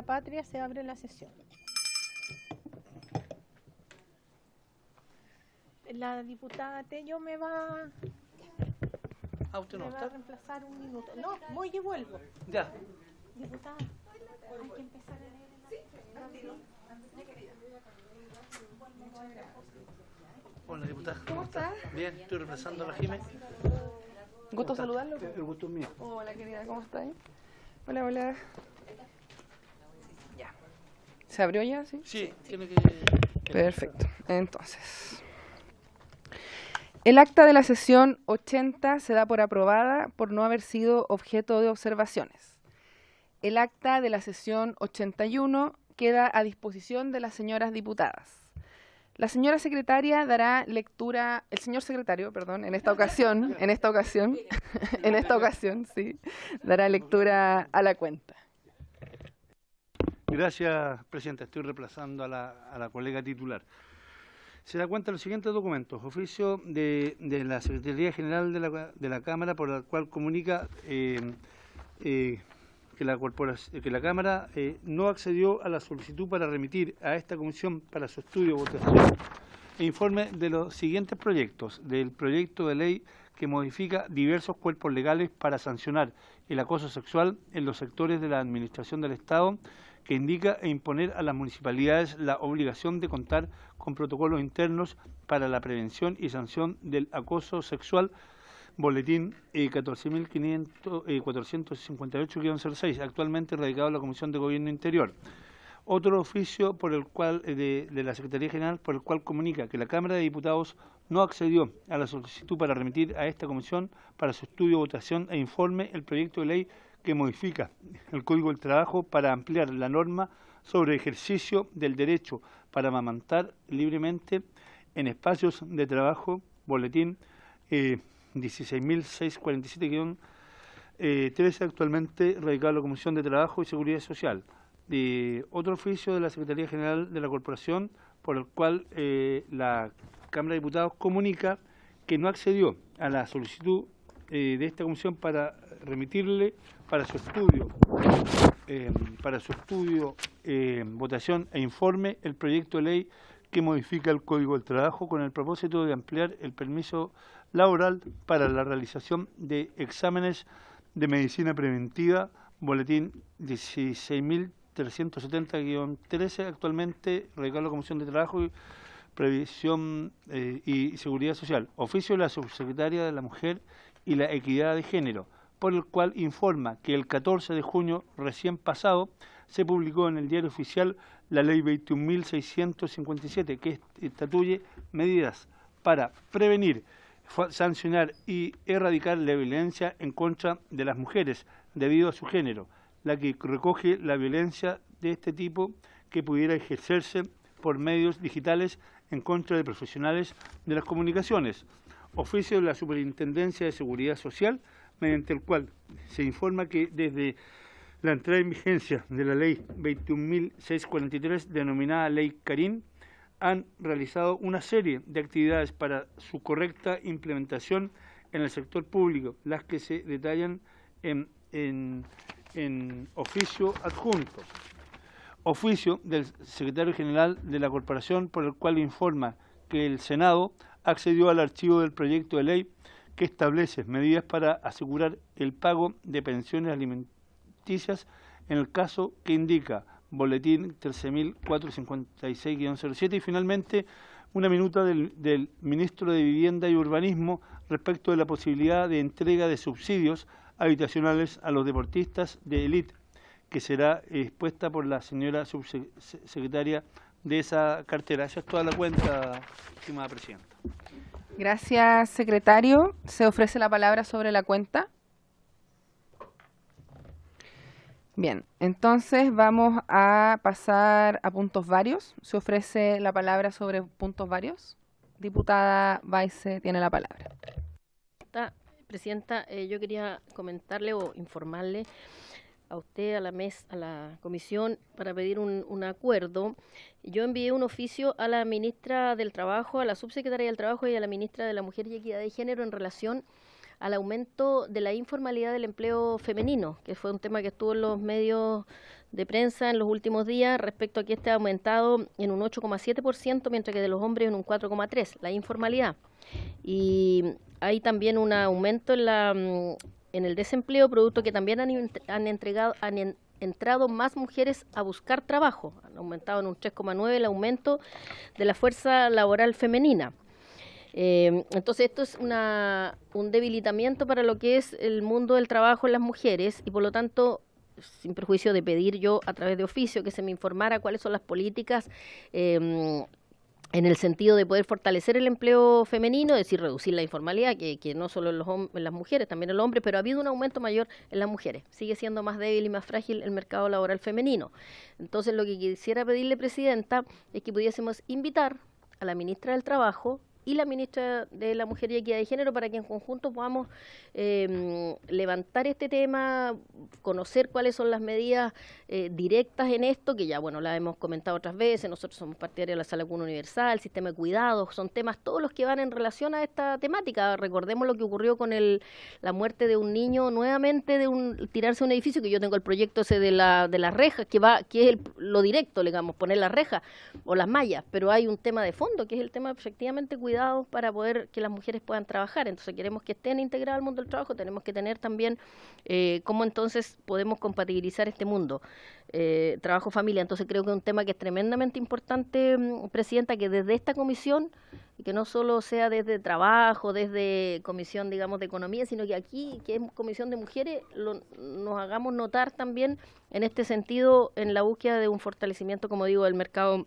patria se abre la sesión. La diputada Tello me va a reemplazar un minuto. No, voy y vuelvo. Ya. Diputada, hay que empezar a leer Hola, diputada. ¿Cómo está? Bien, estoy reemplazando a la Jimé. Gusto saludarlo. El gusto es mío. Hola, querida, ¿cómo está ahí? Hola, hola. Ya. ¿Se abrió ya? Sí. Sí, tiene que... Perfecto. Entonces, el acta de la sesión 80 se da por aprobada por no haber sido objeto de observaciones. El acta de la sesión 81 queda a disposición de las señoras diputadas. La señora secretaria dará lectura, el señor secretario, perdón, en esta ocasión, sí, dará lectura a la cuenta. Gracias, presidenta. Estoy reemplazando a la colega titular. Se da cuenta de los siguientes documentos. Oficio de la Secretaría General de la Cámara, por el cual comunica que la Cámara no accedió a la solicitud para remitir a esta comisión para su estudio, votación e informe de los siguientes proyectos. Del proyecto de ley que modifica diversos cuerpos legales para sancionar el acoso sexual en los sectores de la administración del Estado, que indica e imponer a las municipalidades la obligación de contar con protocolos internos para la prevención y sanción del acoso sexual, boletín 14.458-06, actualmente radicado en la Comisión de Gobierno Interior. Otro oficio por el cual de la Secretaría General, por el cual comunica que la Cámara de Diputados no accedió a la solicitud para remitir a esta comisión para su estudio, votación e informe el proyecto de ley que modifica el Código del Trabajo para ampliar la norma sobre ejercicio del derecho para amamantar libremente en espacios de trabajo, boletín 16.647-13, actualmente radicado en la Comisión de Trabajo y Seguridad Social. Otro oficio de la Secretaría General de la Corporación, por el cual la Cámara de Diputados comunica que no accedió a la solicitud de esta comisión para remitirle para su estudio, votación e informe el proyecto de ley que modifica el Código del Trabajo con el propósito de ampliar el permiso laboral para la realización de exámenes de medicina preventiva, boletín 16.370-13, actualmente radicado en la Comisión de Trabajo y Previsión y Seguridad Social. Oficio de la Subsecretaria de la Mujer y la Equidad de Género, por el cual informa que el 14 de junio recién pasado se publicó en el Diario Oficial la Ley 21.657, que estatuye medidas para prevenir, sancionar y erradicar la violencia en contra de las mujeres debido a su género, la que recoge la violencia de este tipo que pudiera ejercerse por medios digitales en contra de profesionales de las comunicaciones. Oficio de la Superintendencia de Seguridad Social, mediante el cual se informa que desde la entrada en vigencia de la Ley 21.643, denominada Ley Carín, han realizado una serie de actividades para su correcta implementación en el sector público, las que se detallan en oficio adjunto. Oficio del Secretario General de la Corporación, por el cual informa que el Senado accedió al archivo del proyecto de ley que establece medidas para asegurar el pago de pensiones alimenticias en el caso que indica boletín 13.456-07, y finalmente una minuta del Ministro de Vivienda y Urbanismo respecto de la posibilidad de entrega de subsidios habitacionales a los deportistas de élite, que será expuesta por la señora subsecretaria de esa cartera. Esa es toda la cuenta, estimada presidenta. Gracias, secretario. Se ofrece la palabra sobre la cuenta. Bien, entonces vamos a pasar a puntos varios. Se ofrece la palabra sobre puntos varios. Diputada Baise tiene la palabra. Presidenta, yo quería comentarle o informarle a usted, a la mesa, a la comisión, para pedir un acuerdo. Yo envié un oficio a la ministra del Trabajo, a la subsecretaria del Trabajo y a la ministra de la Mujer y Equidad de Género en relación al aumento de la informalidad del empleo femenino, que fue un tema que estuvo en los medios de prensa en los últimos días, respecto a que este ha aumentado en un 8,7%, mientras que de los hombres en un 4,3%, la informalidad. Y hay también un aumento en el desempleo, producto que también han entrado más mujeres a buscar trabajo. Han aumentado en un 3,9% el aumento de la fuerza laboral femenina. Entonces esto es un debilitamiento para lo que es el mundo del trabajo en las mujeres y por lo tanto, sin perjuicio de pedir yo a través de oficio que se me informara cuáles son las políticas en el sentido de poder fortalecer el empleo femenino, es decir, reducir la informalidad, que no solo en las mujeres, también en los hombres, pero ha habido un aumento mayor en las mujeres. Sigue siendo más débil y más frágil el mercado laboral femenino. Entonces, lo que quisiera pedirle, Presidenta, es que pudiésemos invitar a la ministra del Trabajo y la ministra de la Mujer y Equidad de Género para que en conjunto podamos levantar este tema, conocer cuáles son las medidas directas en esto, que ya, bueno, las hemos comentado otras veces. Nosotros somos partidarios de la Sala Común Universal, el sistema de cuidados, son temas todos los que van en relación a esta temática. Recordemos lo que ocurrió con la muerte de un niño nuevamente de tirarse a un edificio, que yo tengo el proyecto ese de las rejas, que es lo directo, digamos, poner las rejas o las mallas, pero hay un tema de fondo, que es el tema efectivamente cuidados para poder que las mujeres puedan trabajar. Entonces queremos que estén integradas al mundo del trabajo, tenemos que tener también cómo entonces podemos compatibilizar este mundo, trabajo-familia. Entonces creo que es un tema que es tremendamente importante, Presidenta, que desde esta comisión, y que no solo sea desde trabajo, desde comisión, digamos, de economía, sino que aquí, que es comisión de mujeres, nos hagamos notar también en este sentido, en la búsqueda de un fortalecimiento, como digo, del mercado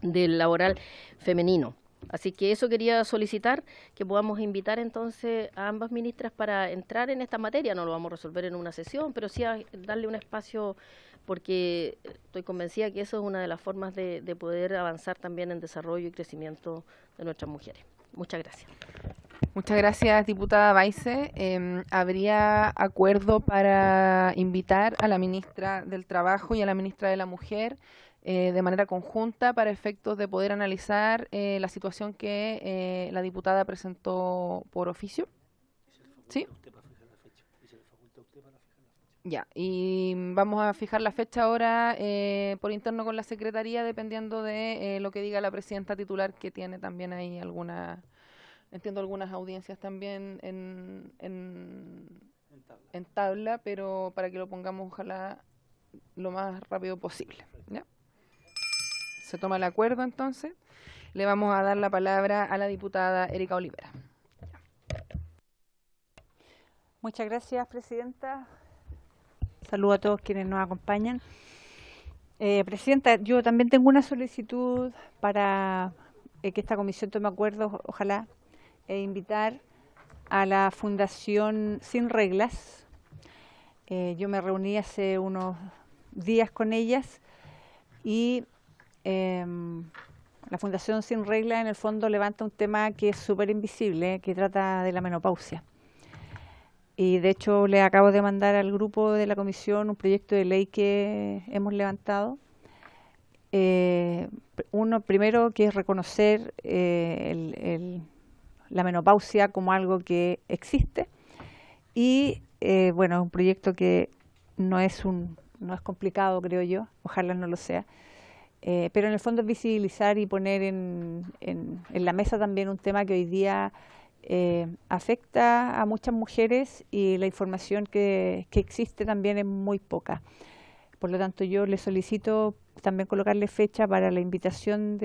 del laboral femenino. Así que eso quería solicitar, que podamos invitar entonces a ambas ministras para entrar en esta materia. No lo vamos a resolver en una sesión, pero sí a darle un espacio, porque estoy convencida que eso es una de las formas de poder avanzar también en desarrollo y crecimiento de nuestras mujeres. Muchas gracias. Muchas gracias, diputada Baise. ¿Habría acuerdo para invitar a la ministra del Trabajo y a la ministra de la Mujer de manera conjunta para efectos de poder analizar la situación que la diputada presentó por oficio? ¿Sí? Ya, y vamos a fijar la fecha ahora por interno con la Secretaría, dependiendo de lo que diga la presidenta titular, que tiene también ahí algunas audiencias también en tabla, pero para que lo pongamos ojalá lo más rápido posible, ¿ya? Se toma el acuerdo, entonces. Le vamos a dar la palabra a la diputada Erika Olivera. Muchas gracias, Presidenta. Saludo a todos quienes nos acompañan. Presidenta, yo también tengo una solicitud para que esta comisión tome acuerdos, ojalá, e invitar a la Fundación Sin Reglas. Yo me reuní hace unos días con ellas y la Fundación Sin Reglas en el fondo levanta un tema que es súper invisible, que trata de la menopausia. Y de hecho le acabo de mandar al grupo de la comisión un proyecto de ley que hemos levantado. Uno primero, que es reconocer la menopausia como algo que existe, y bueno, es un proyecto que no es complicado, creo yo, ojalá no lo sea. Pero en el fondo es visibilizar y poner en la mesa también un tema que hoy día afecta a muchas mujeres, y la información que existe también es muy poca. Por lo tanto, yo le solicito también colocarle fecha para la invitación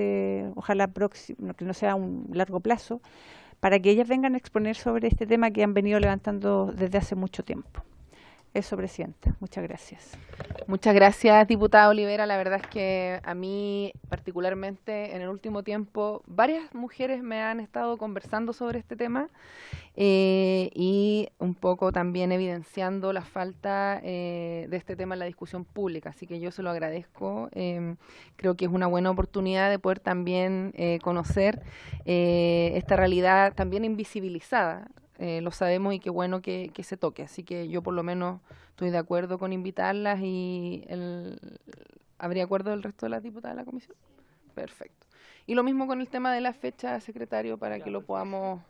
ojalá próximo, que no sea a un largo plazo, para que ellas vengan a exponer sobre este tema que han venido levantando desde hace mucho tiempo. Eso, Presidenta. Muchas gracias. Muchas gracias, diputada Olivera. La verdad es que a mí, particularmente en el último tiempo, varias mujeres me han estado conversando sobre este tema y un poco también evidenciando la falta de este tema en la discusión pública. Así que yo se lo agradezco. Creo que es una buena oportunidad de poder también conocer esta realidad también invisibilizada. Lo sabemos, y qué bueno que se toque. Así que yo por lo menos estoy de acuerdo con invitarlas. Y ¿habría acuerdo del resto de las diputadas de la comisión? Perfecto. Y lo mismo con el tema de la fecha, secretario, para que lo podamos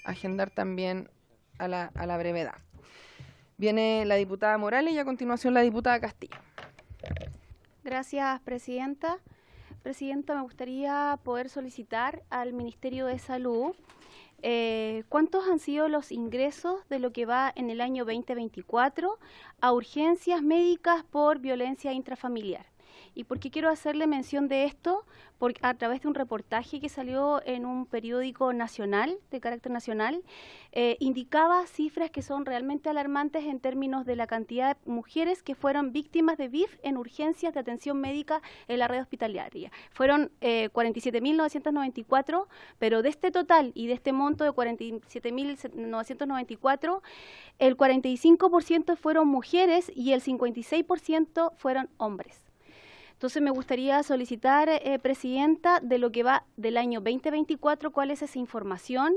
agendar también a la brevedad. Viene la diputada Morales y a continuación la diputada Castillo. Gracias, Presidenta. Presidenta, me gustaría poder solicitar al Ministerio de Salud cuántos han sido los ingresos de lo que va en el año 2024 a urgencias médicas por violencia intrafamiliar. ¿Y por qué quiero hacerle mención de esto? Porque a través de un reportaje que salió en un periódico nacional, de carácter nacional, indicaba cifras que son realmente alarmantes en términos de la cantidad de mujeres que fueron víctimas de VIF en urgencias de atención médica en la red hospitalaria. Fueron 47.994, pero de este total y de este monto de 47.994, el 45% fueron mujeres y el 56% fueron hombres. Entonces me gustaría solicitar, Presidenta, de lo que va del año 2024, cuál es esa información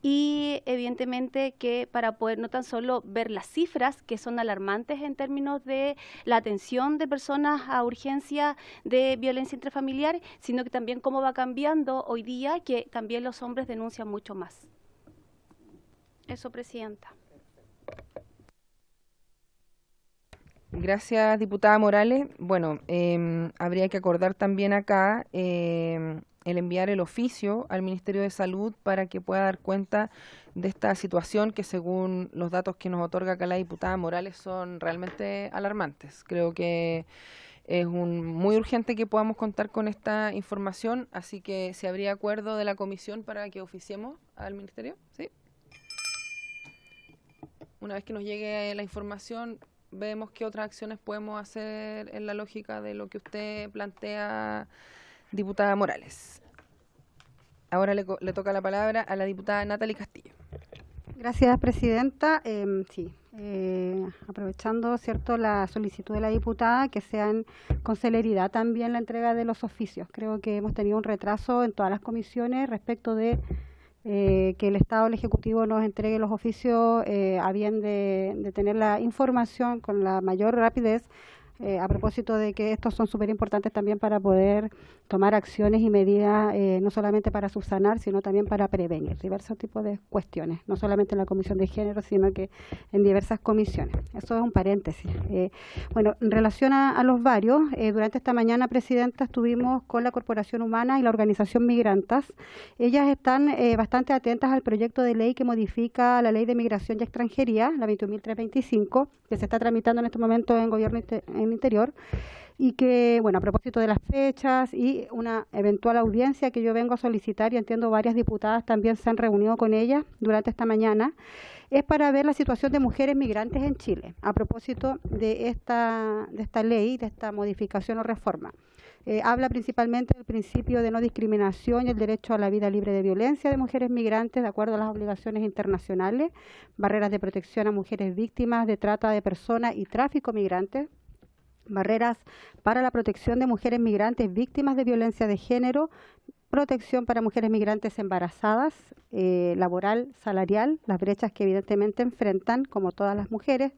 y evidentemente que para poder no tan solo ver las cifras que son alarmantes en términos de la atención de personas a urgencia de violencia intrafamiliar, sino que también cómo va cambiando hoy día, que también los hombres denuncian mucho más. Eso, Presidenta. Gracias, diputada Morales. Bueno, habría que acordar también acá el enviar el oficio al Ministerio de Salud para que pueda dar cuenta de esta situación que, según los datos que nos otorga acá la diputada Morales, son realmente alarmantes. Creo que es muy urgente que podamos contar con esta información, así que si habría acuerdo de la comisión para que oficiemos al Ministerio, ¿sí? Una vez que nos llegue la información, vemos qué otras acciones podemos hacer en la lógica de lo que usted plantea, diputada Morales. Ahora le toca la palabra a la diputada Natalie Castillo. Gracias, Presidenta. Aprovechando, ¿cierto?, la solicitud de la diputada, que sean con celeridad también la entrega de los oficios. Creo que hemos tenido un retraso en todas las comisiones respecto de que el Estado, el Ejecutivo, nos entregue los oficios a bien de tener la información con la mayor rapidez, a propósito de que estos son súper importantes también para poder tomar acciones y medidas, no solamente para subsanar, sino también para prevenir diversos tipos de cuestiones, no solamente en la Comisión de Género, sino que en diversas comisiones. Eso es un paréntesis. Bueno, en relación a los varios, durante esta mañana, Presidenta, estuvimos con la Corporación Humana y la Organización Migrantas. Ellas están bastante atentas al proyecto de ley que modifica la Ley de Migración y Extranjería, la 21.325, que se está tramitando en este momento en Gobierno Interior, y que, bueno, a propósito de las fechas y una eventual audiencia que yo vengo a solicitar, y entiendo varias diputadas también se han reunido con ellas durante esta mañana, es para ver la situación de mujeres migrantes en Chile, a propósito de esta ley, de esta modificación o reforma. Habla principalmente del principio de no discriminación y el derecho a la vida libre de violencia de mujeres migrantes de acuerdo a las obligaciones internacionales, barreras de protección a mujeres víctimas de trata de personas y tráfico migrantes, barreras para la protección de mujeres migrantes víctimas de violencia de género, protección para mujeres migrantes embarazadas, laboral, salarial, las brechas que evidentemente enfrentan, como todas las mujeres,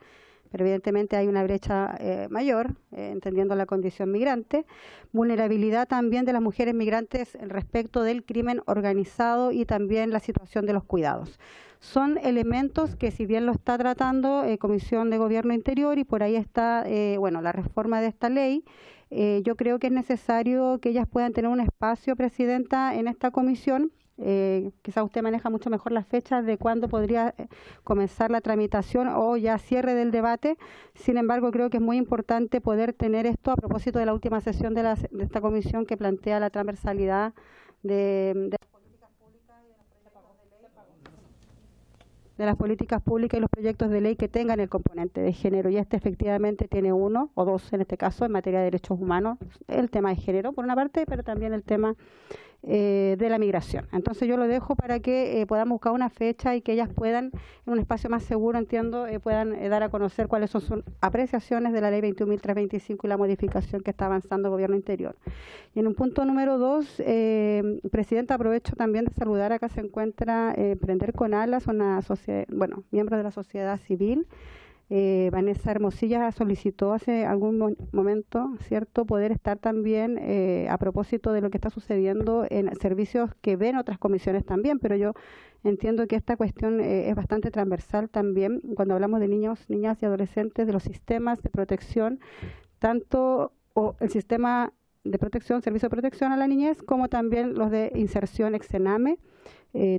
pero evidentemente hay una brecha mayor, entendiendo la condición migrante, vulnerabilidad también de las mujeres migrantes respecto del crimen organizado y también la situación de los cuidados. Son elementos que, si bien lo está tratando Comisión de Gobierno Interior, y por ahí está la reforma de esta ley, yo creo que es necesario que ellas puedan tener un espacio, Presidenta, en esta comisión. Quizá usted maneja mucho mejor las fechas de cuándo podría comenzar la tramitación o ya cierre del debate. Sin embargo, creo que es muy importante poder tener esto a propósito de la última sesión de esta comisión que plantea la transversalidad de las políticas públicas y los proyectos de ley que tengan el componente de género, y este efectivamente tiene uno o dos en este caso en materia de derechos humanos, el tema de género por una parte, pero también el tema de la migración. Entonces yo lo dejo para que podamos buscar una fecha y que ellas puedan, en un espacio más seguro, entiendo, puedan dar a conocer cuáles son sus apreciaciones de la ley 21.325 y la modificación que está avanzando el Gobierno Interior. Y en un punto número 2, Presidenta, aprovecho también de saludar, acá se encuentra Prender con Alas, una sociedad, miembro de la sociedad civil, Vanessa Hermosilla solicitó hace algún momento, ¿cierto?, poder estar también a propósito de lo que está sucediendo en servicios que ven otras comisiones también, pero yo entiendo que esta cuestión es bastante transversal también cuando hablamos de niños, niñas y adolescentes, de los sistemas de protección, tanto el sistema de protección, servicio de protección a la niñez, como también los de inserción ex-Sename.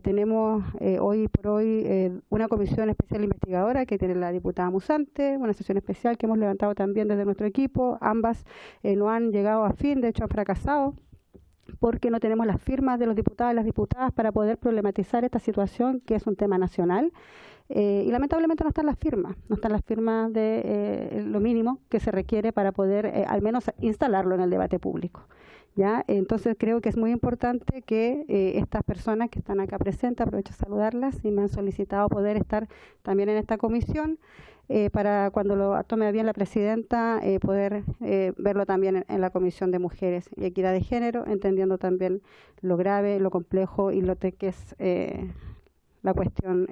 Tenemos hoy por hoy una comisión especial investigadora que tiene la diputada Musante, una sesión especial que hemos levantado también desde nuestro equipo. Ambas no han llegado a fin, de hecho han fracasado, porque no tenemos las firmas de los diputados y las diputadas para poder problematizar esta situación, que es un tema nacional. Y lamentablemente no están las firmas de lo mínimo que se requiere para poder al menos instalarlo en el debate público. ¿Ya? Entonces creo que es muy importante que estas personas que están acá presentes, aprovecho a saludarlas, y me han solicitado poder estar también en esta comisión para cuando lo tome bien la presidenta poder verlo también en la Comisión de Mujeres y Equidad de Género, entendiendo también lo grave, lo complejo y lo que es la cuestión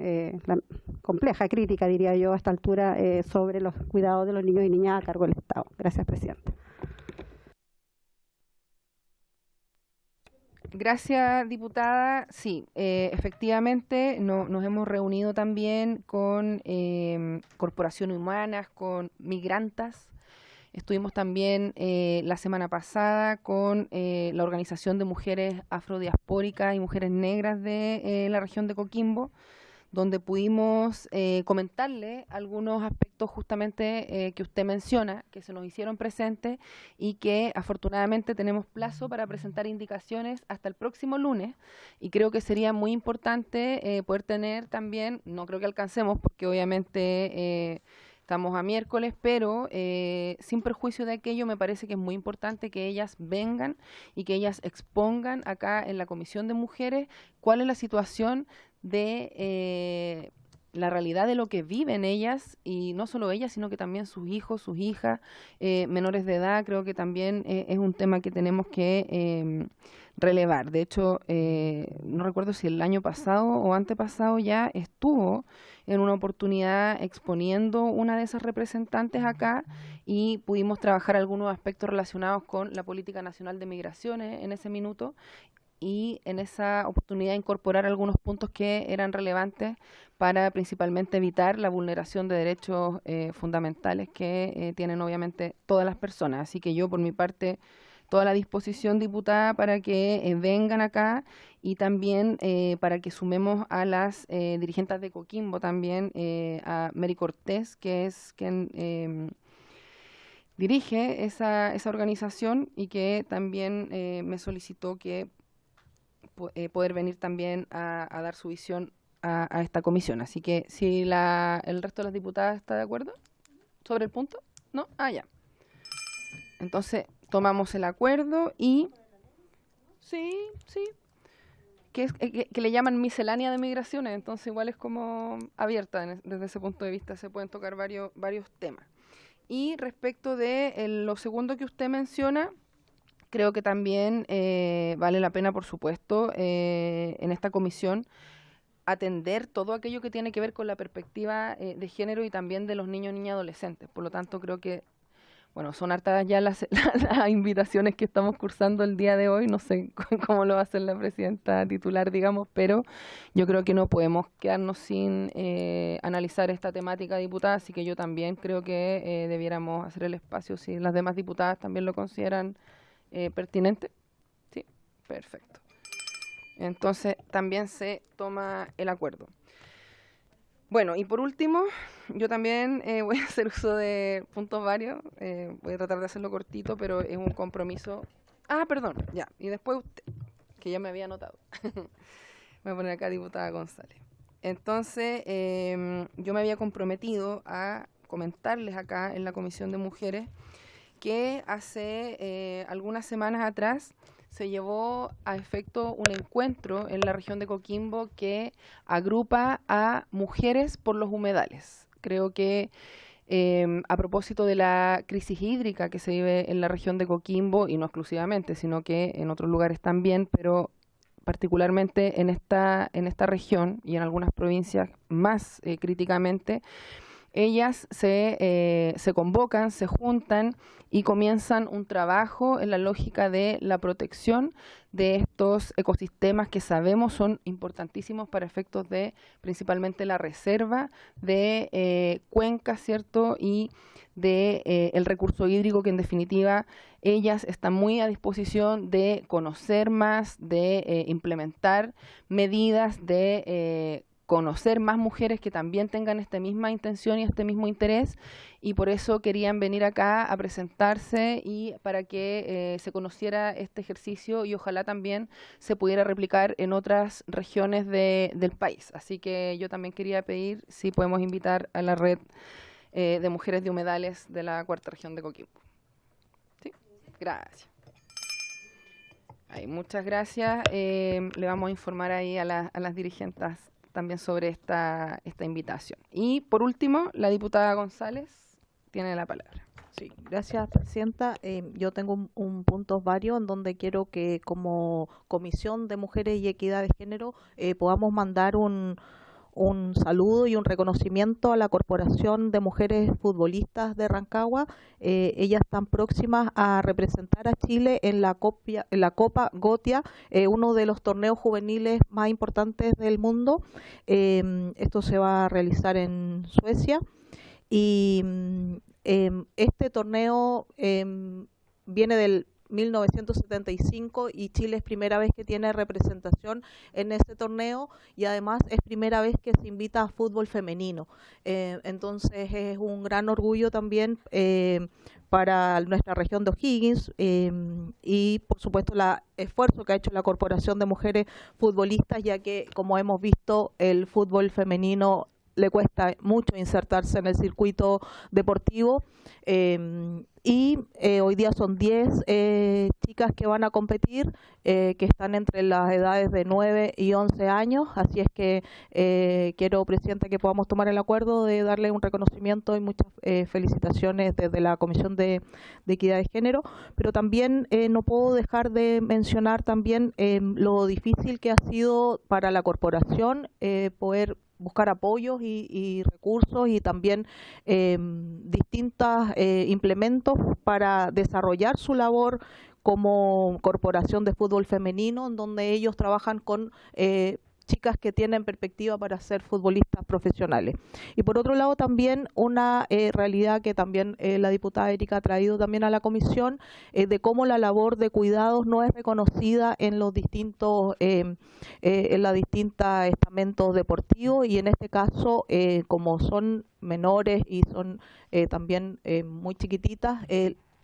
compleja, crítica, diría yo, a esta altura sobre los cuidados de los niños y niñas a cargo del Estado. Gracias, presidenta. Gracias, diputada. Sí, efectivamente nos hemos reunido también con corporaciones humanas, con migrantas. Estuvimos también la semana pasada con la Organización de Mujeres Afrodiaspóricas y Mujeres Negras de la región de Coquimbo, donde pudimos comentarle algunos aspectos justamente que usted menciona, que se nos hicieron presentes y que afortunadamente tenemos plazo para presentar indicaciones hasta el próximo lunes, y creo que sería muy importante poder tener también, no creo que alcancemos porque obviamente estamos a miércoles, pero sin perjuicio de aquello, me parece que es muy importante que ellas vengan y que ellas expongan acá en la Comisión de Mujeres cuál es la situación de la realidad de lo que viven ellas, y no solo ellas, sino que también sus hijos, sus hijas, menores de edad. Creo que también es un tema que tenemos que relevar. De hecho, no recuerdo si el año pasado o antepasado ya estuvo en una oportunidad exponiendo una de esas representantes acá, y pudimos trabajar algunos aspectos relacionados con la Política Nacional de Migraciones en ese minuto, y en esa oportunidad incorporar algunos puntos que eran relevantes para principalmente evitar la vulneración de derechos fundamentales que tienen obviamente todas las personas. Así que yo, por mi parte, toda la disposición, diputada, para que vengan acá, y también para que sumemos a las dirigentes de Coquimbo también, a Mary Cortés, que es quien dirige esa organización, y que también me solicitó que poder venir también a dar su visión a esta comisión. Así que si el resto de las diputadas está de acuerdo sobre el punto, ¿no? Ah, ya. Entonces tomamos el acuerdo y sí, que le llaman miscelánea de migraciones, entonces igual es como abierta desde ese punto de vista, se pueden tocar varios temas. Y respecto de lo segundo que usted menciona, creo que también vale la pena, por supuesto, en esta comisión atender todo aquello que tiene que ver con la perspectiva de género y también de los niños, niñas y adolescentes. Por lo tanto, creo que, bueno, son hartas ya las invitaciones que estamos cursando el día de hoy. No sé cómo lo va a hacer la presidenta titular, digamos, pero yo creo que no podemos quedarnos sin analizar esta temática, diputada, así que yo también creo que debiéramos hacer el espacio, si las demás diputadas también lo consideran pertinente. Sí, perfecto. Entonces también se toma el acuerdo. Bueno, y por último, yo también voy a hacer uso de puntos varios. Voy a tratar de hacerlo cortito, pero es un compromiso. Ah, perdón, ya. Y después usted, que ya me había anotado. Voy a poner acá diputada González. Entonces, yo me había comprometido a comentarles acá en la Comisión de Mujeres que hace algunas semanas atrás se llevó a efecto un encuentro en la región de Coquimbo que agrupa a mujeres por los humedales. Creo que a propósito de la crisis hídrica que se vive en la región de Coquimbo, y no exclusivamente, sino que en otros lugares también, pero particularmente en esta región y en algunas provincias más críticamente, ellas se convocan, se juntan y comienzan un trabajo en la lógica de la protección de estos ecosistemas que sabemos son importantísimos para efectos de principalmente la reserva de cuencas, ¿cierto? Y de el recurso hídrico, que en definitiva ellas están muy a disposición de conocer más, de implementar medidas, de conocer más mujeres que también tengan esta misma intención y este mismo interés, y por eso querían venir acá a presentarse y para que se conociera este ejercicio y ojalá también se pudiera replicar en otras regiones del país. Así que yo también quería pedir si podemos invitar a la red de mujeres de humedales de la cuarta región de Coquimbo. ¿Sí? Gracias. Muchas gracias. Le vamos a informar ahí a las dirigentes también sobre esta invitación. Y por último, la diputada González tiene la palabra. Sí, gracias, presidenta. Yo tengo un punto varios en donde quiero que como Comisión de Mujeres y Equidad de Género podamos mandar un saludo y un reconocimiento a la Corporación de Mujeres Futbolistas de Rancagua. Ellas están próximas a representar a Chile en la Copa Gotia, uno de los torneos juveniles más importantes del mundo. Esto se va a realizar en Suecia y este torneo viene del 1975 y Chile es primera vez que tiene representación en este torneo y además es primera vez que se invita a fútbol femenino. Entonces es un gran orgullo también para nuestra región de O'Higgins y por supuesto el esfuerzo que ha hecho la Corporación de Mujeres Futbolistas, ya que como hemos visto el fútbol femenino le cuesta mucho insertarse en el circuito deportivo y hoy día son 10 chicas que van a competir, que están entre las edades de 9 y 11 años, así es que quiero, Presidenta, que podamos tomar el acuerdo de darle un reconocimiento y muchas felicitaciones desde la Comisión de Equidad de Género, pero también no puedo dejar de mencionar también lo difícil que ha sido para la corporación poder buscar apoyos y recursos y también distintos implementos para desarrollar su labor como corporación de fútbol femenino, en donde ellos trabajan con chicas que tienen perspectiva para ser futbolistas profesionales. Y por otro lado también una realidad que también la diputada Erika ha traído también a la comisión, de cómo la labor de cuidados no es reconocida en los distintos estamentos deportivos y en este caso como son menores y son también muy chiquititas,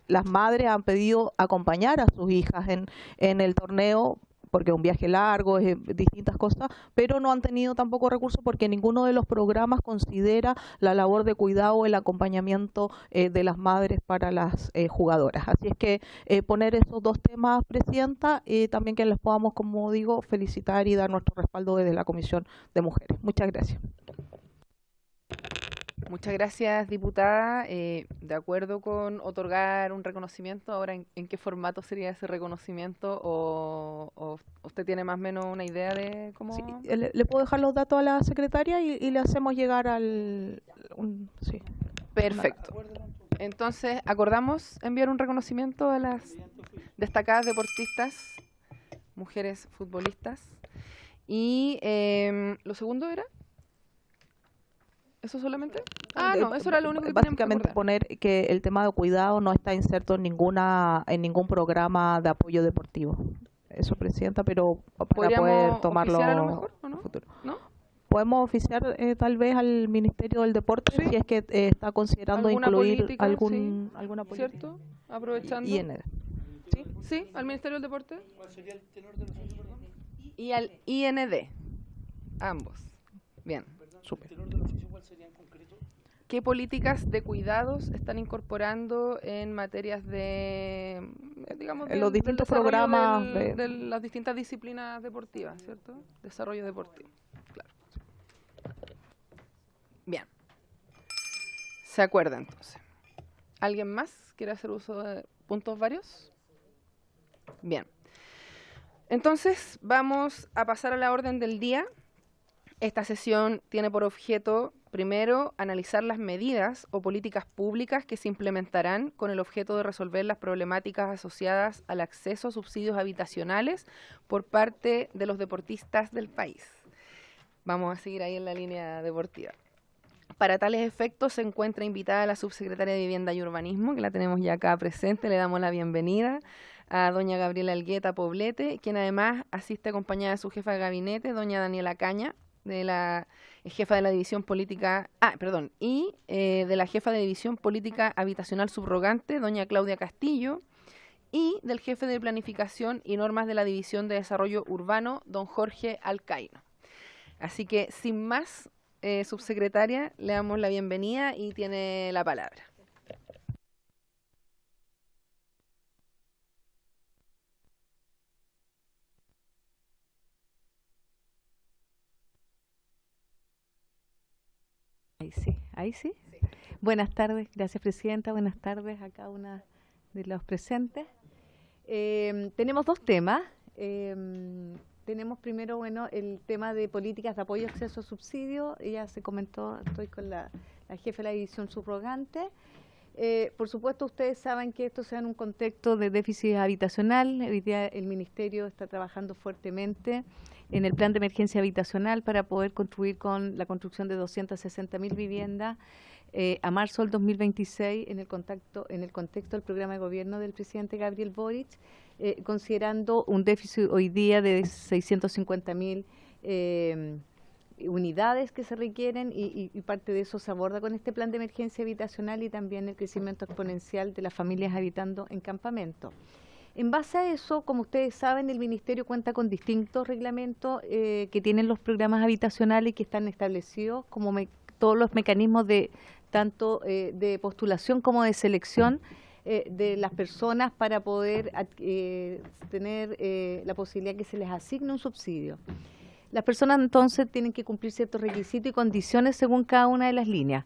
las madres han pedido acompañar a sus hijas en el torneo porque es un viaje largo, distintas cosas, pero no han tenido tampoco recursos porque ninguno de los programas considera la labor de cuidado o el acompañamiento de las madres para las jugadoras. Así es que poner esos dos temas, Presidenta, y también que les podamos, como digo, felicitar y dar nuestro respaldo desde la Comisión de Mujeres. Muchas gracias. Muchas gracias, diputada. De acuerdo con otorgar un reconocimiento, ahora ¿en qué formato sería ese reconocimiento? ¿O usted tiene más o menos una idea de cómo? Sí, le puedo dejar los datos a la secretaria y le hacemos llegar sí. Perfecto. Entonces, acordamos enviar un reconocimiento a las destacadas deportistas, mujeres futbolistas. Y lo segundo era... ¿Eso solamente? No, eso era lo único que básicamente poner que el tema de cuidado no está inserto en ningún programa de apoyo deportivo. Eso, Presidenta, pero para poder tomarlo a lo mejor, ¿o no? futuro. ¿No? Podemos oficiar tal vez al Ministerio del Deporte, sí, si es que está considerando incluir política, alguna política. ¿Cierto? Aprovechando. IND. ¿Sí? ¿Sí? ¿Al Ministerio del Deporte? ¿Cuál sería el tenor de los asuntos, perdón? Y al IND. Ambos. Bien. Súper. ¿El tenor del oficio cuál sería en concreto? ¿Qué políticas de cuidados están incorporando en materias de, digamos, en los distintos del programas de las distintas disciplinas deportivas, ¿cierto? Desarrollo deportivo, claro. Bien. ¿Se acuerda entonces? ¿Alguien más quiere hacer uso de puntos varios? Bien. Entonces, vamos a pasar a la orden del día. Esta sesión tiene por objeto Primero, analizar las medidas o políticas públicas que se implementarán con el objeto de resolver las problemáticas asociadas al acceso a subsidios habitacionales por parte de los deportistas del país. Vamos a seguir ahí en la línea deportiva. Para tales efectos se encuentra invitada la subsecretaria de Vivienda y Urbanismo, que la tenemos ya acá presente. Le damos la bienvenida a doña Gabriela Elgueta Poblete, quien además asiste acompañada de su jefa de gabinete, doña Daniela Caña, de la jefa de la división política, de la jefa de división política habitacional subrogante, doña Claudia Castillo, y del jefe de planificación y normas de la división de desarrollo urbano, don Jorge Alcaíno. Así que, sin más, subsecretaria, le damos la bienvenida y tiene la palabra. Ahí sí. Buenas tardes, gracias presidenta, buenas tardes a cada una de los presentes. Tenemos dos temas. Tenemos primero, el tema de políticas de apoyo y acceso a subsidio. Ya se comentó, estoy con la jefa de la división subrogante. Por supuesto, ustedes saben que esto se da en un contexto de déficit habitacional. Hoy día el Ministerio está trabajando fuertemente en el plan de emergencia habitacional para poder contribuir con la construcción de 260.000 viviendas a marzo del 2026 en el contexto del programa de gobierno del presidente Gabriel Boric, considerando un déficit hoy día de 650.000 unidades que se requieren y parte de eso se aborda con este plan de emergencia habitacional y también el crecimiento exponencial de las familias habitando en campamento. En base a eso, como ustedes saben, el Ministerio cuenta con distintos reglamentos que tienen los programas habitacionales y que están establecidos como todos los mecanismos de tanto de postulación como de selección de las personas para poder tener la posibilidad que se les asigne un subsidio. Las personas entonces tienen que cumplir ciertos requisitos y condiciones según cada una de las líneas.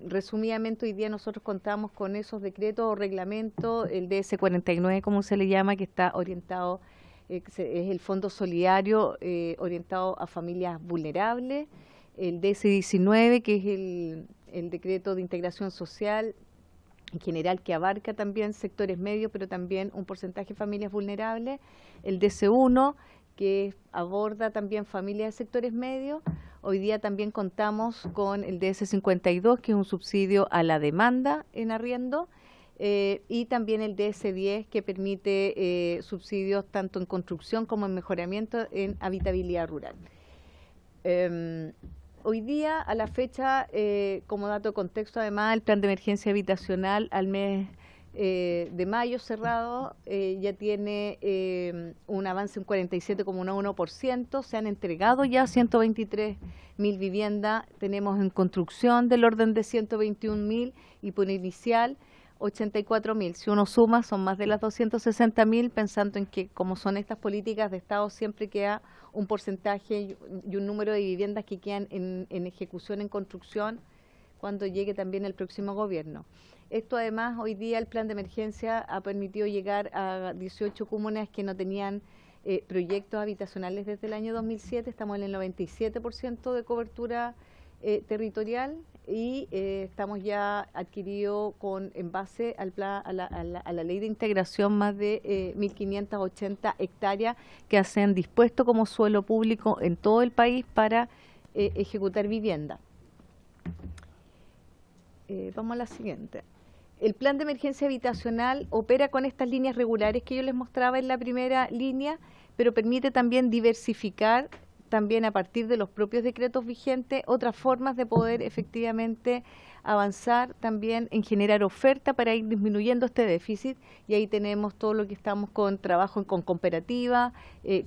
Resumidamente, hoy día nosotros contamos con esos decretos o reglamentos, el DS49, como se le llama, que está orientado, es el Fondo Solidario orientado a familias vulnerables, el DS19, que es el decreto de integración social en general, que abarca también sectores medios, pero también un porcentaje de familias vulnerables, el DC1, que aborda también familias de sectores medios. Hoy día también contamos con el DS52, que es un subsidio a la demanda en arriendo, y también el DS10, que permite subsidios tanto en construcción como en mejoramiento en habitabilidad rural. Hoy día, a la fecha, como dato de contexto, además, el plan de emergencia habitacional al mes de mayo cerrado ya tiene un avance en 47,1%, se han entregado ya 123.000 viviendas, tenemos en construcción del orden de 121.000 y por inicial 84.000. Si uno suma, son más de las 260.000, pensando en que como son estas políticas de Estado, siempre queda un porcentaje y un número de viviendas que quedan en ejecución, en construcción, cuando llegue también el próximo gobierno. Esto además, hoy día el plan de emergencia ha permitido llegar a 18 comunas que no tenían proyectos habitacionales desde el año 2007, estamos en el 97% de cobertura territorial y estamos ya adquiridos en base al plan, a la ley de integración más de 1.580 hectáreas que se han dispuesto como suelo público en todo el país para ejecutar vivienda. Vamos a la siguiente. El plan de emergencia habitacional opera con estas líneas regulares que yo les mostraba en la primera línea, pero permite también diversificar, también a partir de los propios decretos vigentes, otras formas de poder efectivamente avanzar también en generar oferta para ir disminuyendo este déficit. Y ahí tenemos todo lo que estamos con trabajo con cooperativas,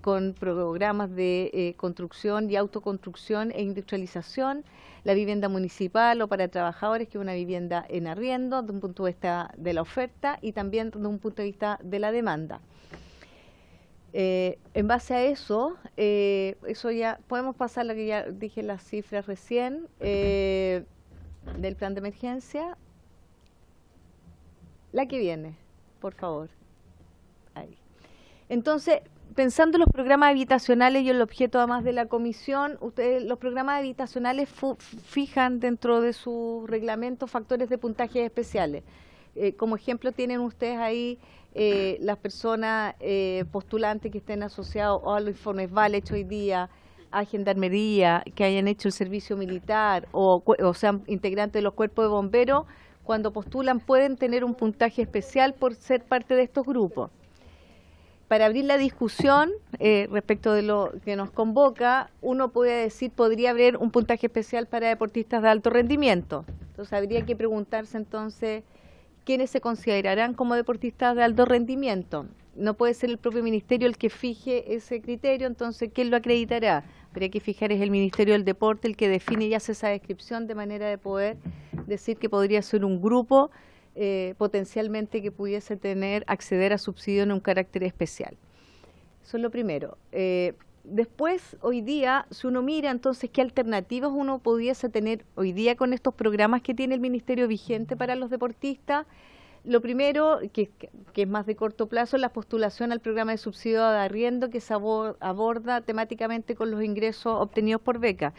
con programas de construcción y autoconstrucción e industrialización, la vivienda municipal o para trabajadores, que es una vivienda en arriendo, desde un punto de vista de la oferta y también desde un punto de vista de la demanda. En base a eso, eso ya podemos pasar, lo que ya dije las cifras recién, del plan de emergencia. La que viene, por favor. Ahí. Entonces, pensando en los programas habitacionales y el objeto además de la comisión, ustedes los programas habitacionales fijan dentro de su reglamento factores de puntajes especiales. Como ejemplo tienen ustedes ahí las personas postulantes que estén asociados a los informes VAL hecho hoy día, a Gendarmería, que hayan hecho el servicio militar o sean integrantes de los cuerpos de bomberos, cuando postulan pueden tener un puntaje especial por ser parte de estos grupos. Para abrir la discusión respecto de lo que nos convoca, uno puede decir, podría haber un puntaje especial para deportistas de alto rendimiento. Entonces habría que preguntarse entonces, ¿quiénes se considerarán como deportistas de alto rendimiento? No puede ser el propio ministerio el que fije ese criterio, entonces ¿quién lo acreditará? Habría que fijar es el Ministerio del Deporte el que define y hace esa descripción de manera de poder decir que podría ser un grupo potencialmente que pudiese acceder a subsidio en un carácter especial. Eso es lo primero. Después, hoy día, si uno mira entonces qué alternativas uno pudiese tener hoy día con estos programas que tiene el Ministerio vigente para los deportistas, lo primero, que es más de corto plazo, es la postulación al programa de subsidio de arriendo que se aborda temáticamente con los ingresos obtenidos por beca.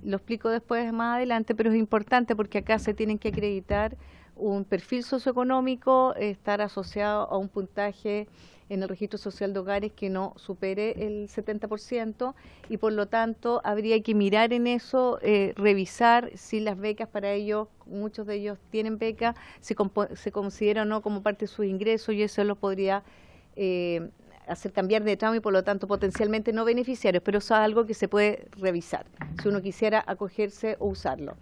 Lo explico después más adelante, pero es importante porque acá se tienen que acreditar un perfil socioeconómico, estar asociado a un puntaje en el registro social de hogares que no supere el 70% y por lo tanto habría que mirar en eso, revisar si las becas para ellos, muchos de ellos tienen becas, se considera o no como parte de sus ingresos y eso los podría hacer cambiar de tramo y por lo tanto potencialmente no beneficiarios, pero eso es algo que se puede revisar si uno quisiera acogerse o usarlo.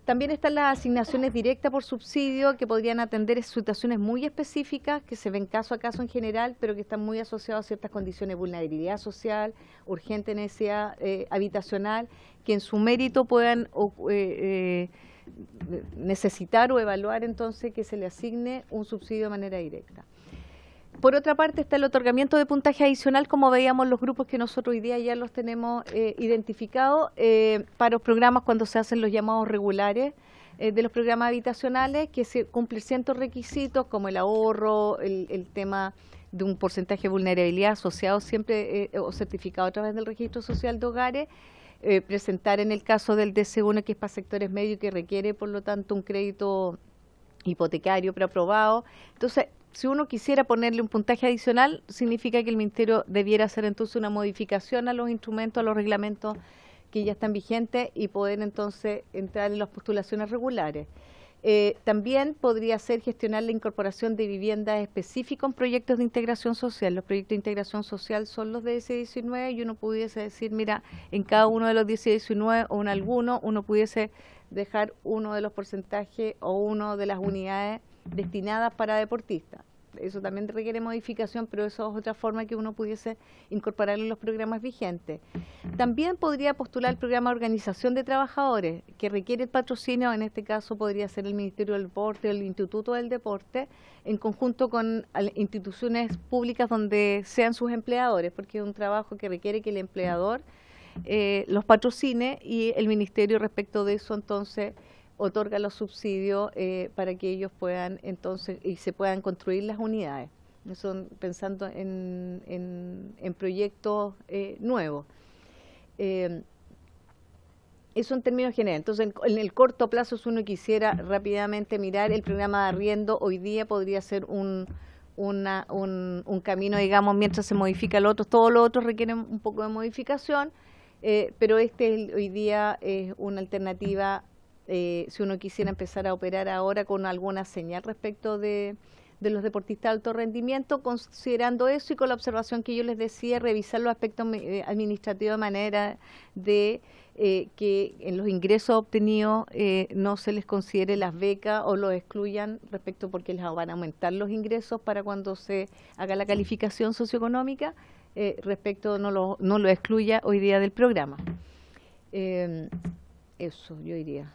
También están las asignaciones directas por subsidio que podrían atender situaciones muy específicas que se ven caso a caso en general, pero que están muy asociadas a ciertas condiciones de vulnerabilidad social, urgente necesidad habitacional, que en su mérito puedan necesitar o evaluar entonces que se le asigne un subsidio de manera directa. Por otra parte está el otorgamiento de puntaje adicional, como veíamos los grupos que nosotros hoy día ya los tenemos identificados para los programas cuando se hacen los llamados regulares de los programas habitacionales, que se cumplen ciertos requisitos como el ahorro, el tema de un porcentaje de vulnerabilidad asociado siempre o certificado a través del registro social de hogares, presentar en el caso del DC1 que es para sectores medios que requiere por lo tanto un crédito hipotecario preaprobado. Entonces, si uno quisiera ponerle un puntaje adicional, significa que el Ministerio debiera hacer entonces una modificación a los instrumentos, a los reglamentos que ya están vigentes y poder entonces entrar en las postulaciones regulares. También podría ser gestionar la incorporación de viviendas específicas en proyectos de integración social. Los proyectos de integración social son los de 10-19 y uno pudiese decir, mira, en cada uno de los 10-19 o en alguno, uno pudiese dejar uno de los porcentajes o uno de las unidades destinadas para deportistas. Eso también requiere modificación, pero eso es otra forma que uno pudiese incorporarlo en los programas vigentes. También podría postular el programa de organización de trabajadores, que requiere el patrocinio, en este caso podría ser el Ministerio del Deporte o el Instituto del Deporte, en conjunto con instituciones públicas donde sean sus empleadores, porque es un trabajo que requiere que el empleador los patrocine y el Ministerio respecto de eso entonces otorga los subsidios para que ellos puedan entonces y se puedan construir las unidades. Eso pensando en proyectos nuevos. Eso en términos generales. Entonces, en el corto plazo, si uno quisiera rápidamente mirar el programa de arriendo, hoy día podría ser un camino, digamos, mientras se modifica el otro. Todos los otros requieren un poco de modificación, pero hoy día es una alternativa. Si uno quisiera empezar a operar ahora con alguna señal respecto de los deportistas de alto rendimiento, considerando eso y con la observación que yo les decía, revisar los aspectos administrativos de manera de que en los ingresos obtenidos no se les considere las becas o los excluyan respecto porque les van a aumentar los ingresos para cuando se haga la calificación socioeconómica, respecto no lo excluya hoy día del programa. Eso yo diría.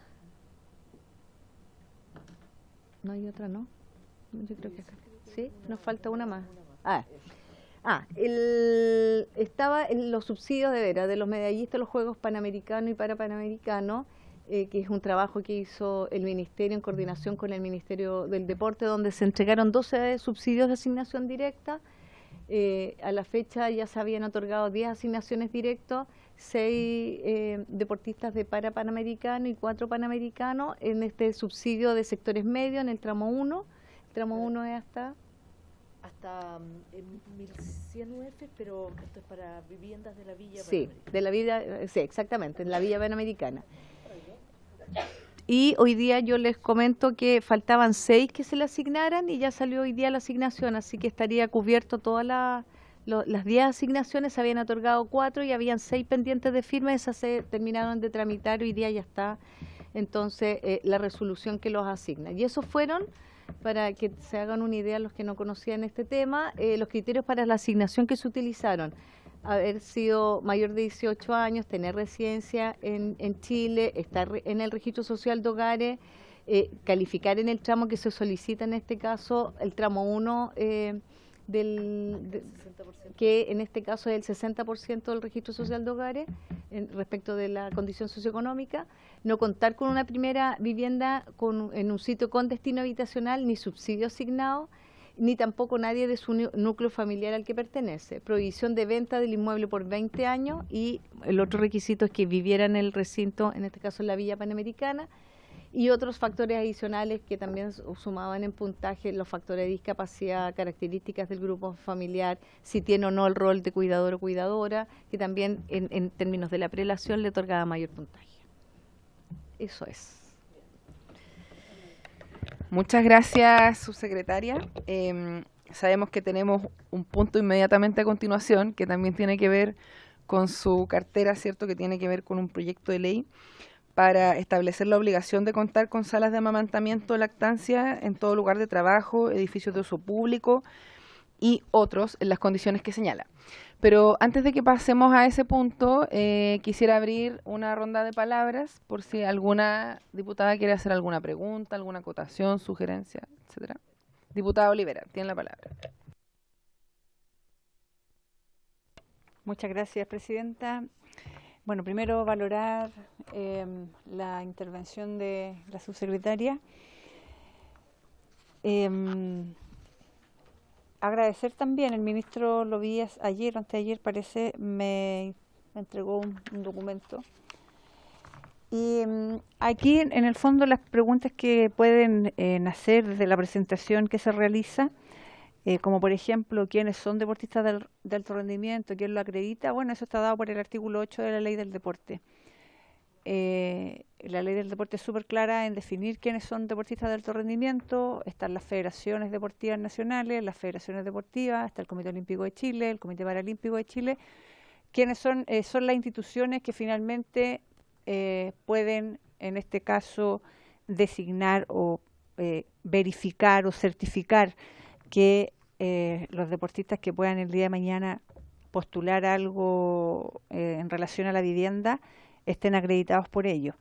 No hay otra, ¿no? Yo creo que acá. ¿Sí? Nos falta una más. Estaba en los subsidios de veras de los medallistas de los Juegos Panamericanos y Parapanamericanos, que es un trabajo que hizo el Ministerio en coordinación con el Ministerio del Deporte, donde se entregaron 12 subsidios de asignación directa A la fecha ya se habían otorgado 10 asignaciones directas, 6 deportistas de Panamericano y 4 Panamericanos en este subsidio de sectores medios en el tramo 1. El tramo 1 es hasta 1.100 UF, pero esto es para viviendas de la Villa sí, Panamericana. sí, exactamente, en la Villa Panamericana. Y hoy día yo les comento que faltaban 6 que se le asignaran y ya salió hoy día la asignación, así que estaría cubierto todas las 10 asignaciones, se habían otorgado 4 y habían 6 pendientes de firma, esas se terminaron de tramitar, hoy día ya está entonces la resolución que los asigna. Y esos fueron, para que se hagan una idea los que no conocían este tema, los criterios para la asignación que se utilizaron: haber sido mayor de 18 años, tener residencia en Chile, estar en el registro social de hogares, calificar en el tramo que se solicita, en este caso el tramo 1, que en este caso es el 60% del registro social de hogares respecto de la condición socioeconómica, no contar con una primera vivienda en un sitio con destino habitacional ni subsidio asignado, ni tampoco nadie de su núcleo familiar al que pertenece. Prohibición de venta del inmueble por 20 años y el otro requisito es que viviera en el recinto, en este caso en la Villa Panamericana, y otros factores adicionales que también sumaban en puntaje: los factores de discapacidad, características del grupo familiar, si tiene o no el rol de cuidador o cuidadora, que también en términos de la prelación le otorgaba mayor puntaje. Eso es. Muchas gracias, subsecretaria. Sabemos que tenemos un punto inmediatamente a continuación que también tiene que ver con su cartera, ¿cierto? Que tiene que ver con un proyecto de ley para establecer la obligación de contar con salas de amamantamiento o lactancia en todo lugar de trabajo, edificios de uso público y otros en las condiciones que señala. Pero antes de que pasemos a ese punto, quisiera abrir una ronda de palabras por si alguna diputada quiere hacer alguna pregunta, alguna acotación, sugerencia, etcétera. Diputada Olivera, tiene la palabra. Muchas gracias, presidenta. Bueno, primero valorar la intervención de la subsecretaria. Agradecer también, el ministro lo vi ayer o anteayer, parece, me entregó un documento. Y aquí, en el fondo, las preguntas que pueden nacer desde la presentación que se realiza, como por ejemplo, quiénes son deportistas de alto rendimiento, quién lo acredita, bueno, eso está dado por el artículo 8 de la Ley del Deporte. La Ley del Deporte es súper clara en definir quiénes son deportistas de alto rendimiento. Están las federaciones deportivas nacionales, las federaciones deportivas, está el Comité Olímpico de Chile, el Comité Paralímpico de Chile. Quiénes son las instituciones que finalmente pueden, en este caso, designar o verificar o certificar que los deportistas que puedan el día de mañana postular algo en relación a la vivienda estén acreditados por ello.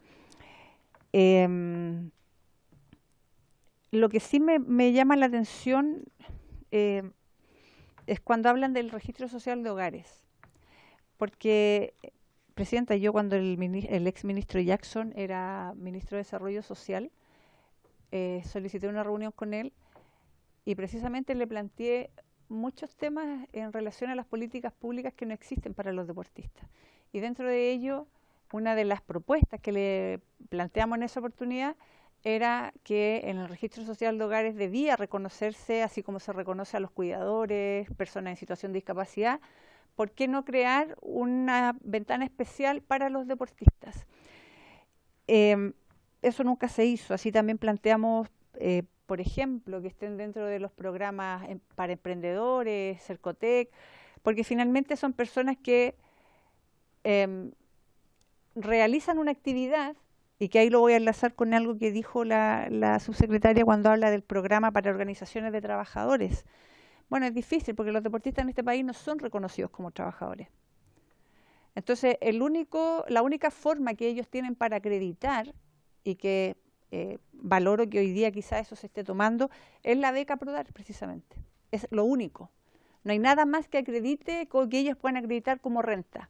Lo que sí me llama la atención es cuando hablan del registro social de hogares, porque, presidenta, yo cuando el ex ministro Jackson era ministro de Desarrollo Social, solicité una reunión con él y precisamente le planteé muchos temas en relación a las políticas públicas que no existen para los deportistas. Y dentro de ello, una de las propuestas que le planteamos en esa oportunidad era que en el registro social de hogares debía reconocerse, así como se reconoce a los cuidadores, personas en situación de discapacidad, ¿por qué no crear una ventana especial para los deportistas? Eso nunca se hizo. Así también planteamos, por ejemplo, que estén dentro de los programas para emprendedores, Cercotec, porque finalmente son personas que realizan una actividad, y que ahí lo voy a enlazar con algo que dijo la subsecretaria cuando habla del programa para organizaciones de trabajadores. Bueno, es difícil porque los deportistas en este país no son reconocidos como trabajadores. Entonces, la única forma que ellos tienen para acreditar, y que valoro que hoy día quizás eso se esté tomando, es la beca Prodar, precisamente. Es lo único. No hay nada más que acredite, que ellos puedan acreditar como renta,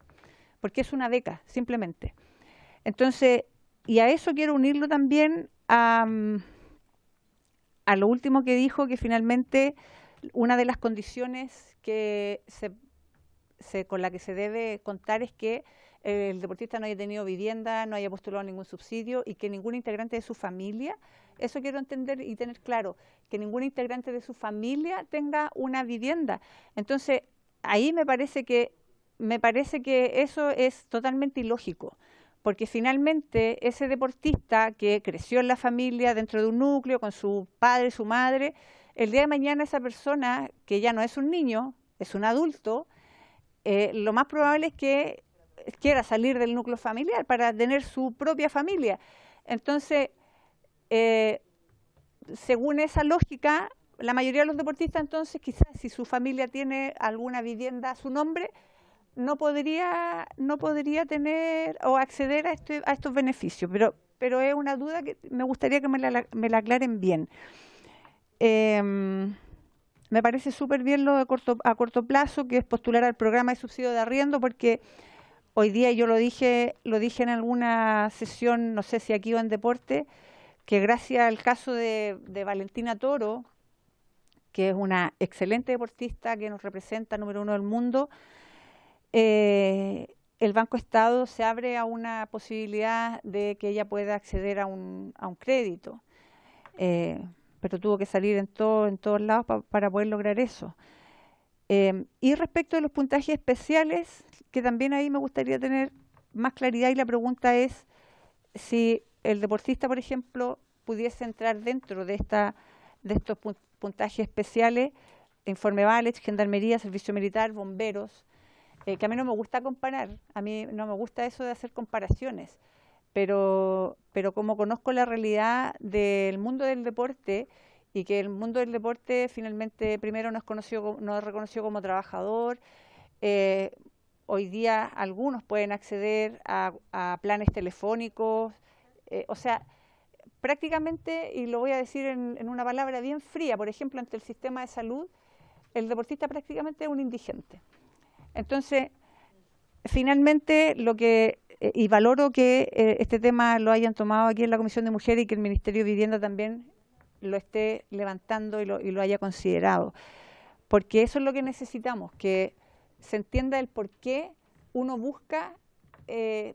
porque es una beca, simplemente. Entonces, y a eso quiero unirlo también a lo último que dijo, que finalmente una de las condiciones que con la que se debe contar es que el deportista no haya tenido vivienda, no haya postulado ningún subsidio y que ningún integrante de su familia, eso quiero entender y tener claro, que ningún integrante de su familia tenga una vivienda. Entonces, ahí me parece que eso es totalmente ilógico, porque finalmente ese deportista que creció en la familia, dentro de un núcleo, con su padre, su madre, el día de mañana esa persona, que ya no es un niño, es un adulto, lo más probable es que quiera salir del núcleo familiar para tener su propia familia. Entonces, según esa lógica, la mayoría de los deportistas, entonces, quizás si su familia tiene alguna vivienda a su nombre, no podría tener o acceder a estos beneficios. Pero es una duda que me gustaría que me la aclaren bien. Me parece súper bien lo de a corto plazo, que es postular al programa de subsidio de arriendo, porque hoy día yo lo dije en alguna sesión, no sé si aquí o en deporte, que gracias al caso de Valentina Toro, que es una excelente deportista que nos representa, número 1 del mundo, el Banco Estado se abre a una posibilidad de que ella pueda acceder a un crédito. Pero tuvo que salir en todos lados para poder lograr eso. Y respecto de los puntajes especiales, que también ahí me gustaría tener más claridad, y la pregunta es si el deportista, por ejemplo, pudiese entrar dentro de estos puntajes especiales, Informe Valech, Gendarmería, Servicio Militar, Bomberos, que a mí no me gusta comparar, a mí no me gusta eso de hacer comparaciones, pero como conozco la realidad del mundo del deporte, y que el mundo del deporte finalmente primero no es reconocido como trabajador, hoy día algunos pueden acceder a planes telefónicos, o sea, prácticamente, y lo voy a decir en una palabra bien fría, por ejemplo, ante el sistema de salud, el deportista prácticamente es un indigente. Entonces, finalmente, y valoro que este tema lo hayan tomado aquí en la Comisión de Mujeres y que el Ministerio de Vivienda también lo esté levantando y lo haya considerado, porque eso es lo que necesitamos, que se entienda el por qué uno busca que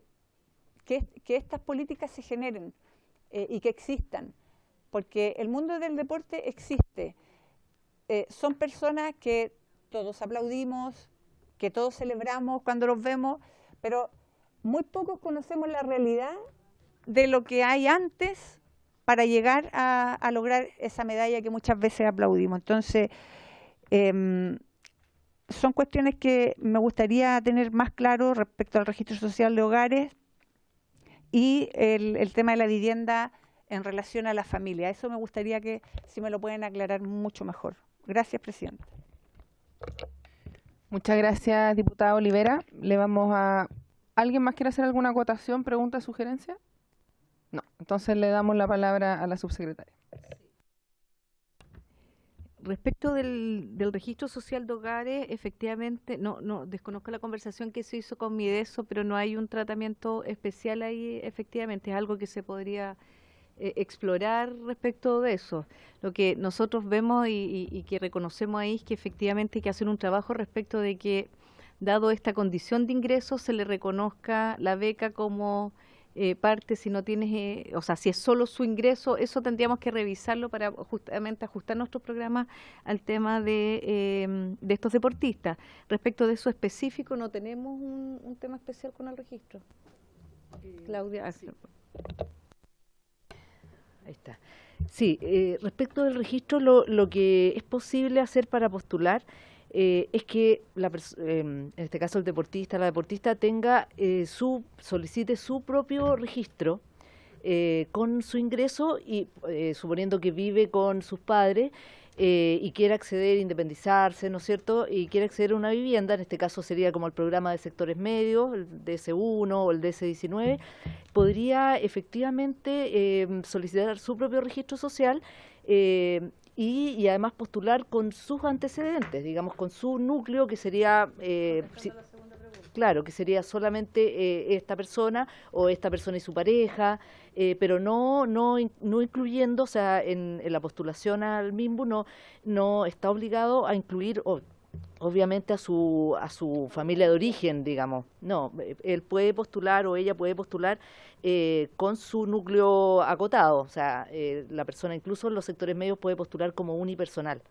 estas políticas se generen y que existan, porque el mundo del deporte existe, son personas que todos aplaudimos, que todos celebramos cuando los vemos, pero muy pocos conocemos la realidad de lo que hay antes para llegar a lograr esa medalla que muchas veces aplaudimos. Entonces, son cuestiones que me gustaría tener más claro respecto al registro social de hogares y el tema de la vivienda en relación a la familia. Eso me gustaría que si me lo pueden aclarar mucho mejor. Gracias, Presidenta. Muchas gracias, diputada Olivera. ¿Alguien más quiere hacer alguna acotación, pregunta, sugerencia? No. Entonces le damos la palabra a la subsecretaria. Respecto del registro social de hogares, efectivamente, no desconozco la conversación que se hizo con Mideso, pero no hay un tratamiento especial ahí, efectivamente, es algo que se podría explorar respecto de eso. Lo que nosotros vemos y que reconocemos ahí es que efectivamente hay que hacer un trabajo respecto de que, dado esta condición de ingresos, se le reconozca la beca como parte, si no tienes, o sea, si es solo su ingreso, eso tendríamos que revisarlo para justamente ajustar nuestros programas al tema de estos deportistas. Respecto de eso específico, no tenemos un tema especial con el registro. Claudia. Sí. Ahí está. Sí, respecto del registro, lo que es posible hacer para postular es que en este caso el deportista, la deportista solicite su propio registro con su ingreso y suponiendo que vive con sus padres y quiere acceder, independizarse, ¿no es cierto? Y quiere acceder a una vivienda, en este caso sería como el programa de sectores medios, el DS1 o el DS19, podría efectivamente solicitar su propio registro social y además postular con sus antecedentes, digamos, con su núcleo, que sería... claro, que sería solamente esta persona o esta persona y su pareja, pero no incluyendo, o sea, en la postulación al MIMBU no está obligado a incluir obviamente a su familia de origen, digamos. No, él puede postular o ella puede postular con su núcleo acotado, o sea, la persona incluso en los sectores medios puede postular como unipersonal.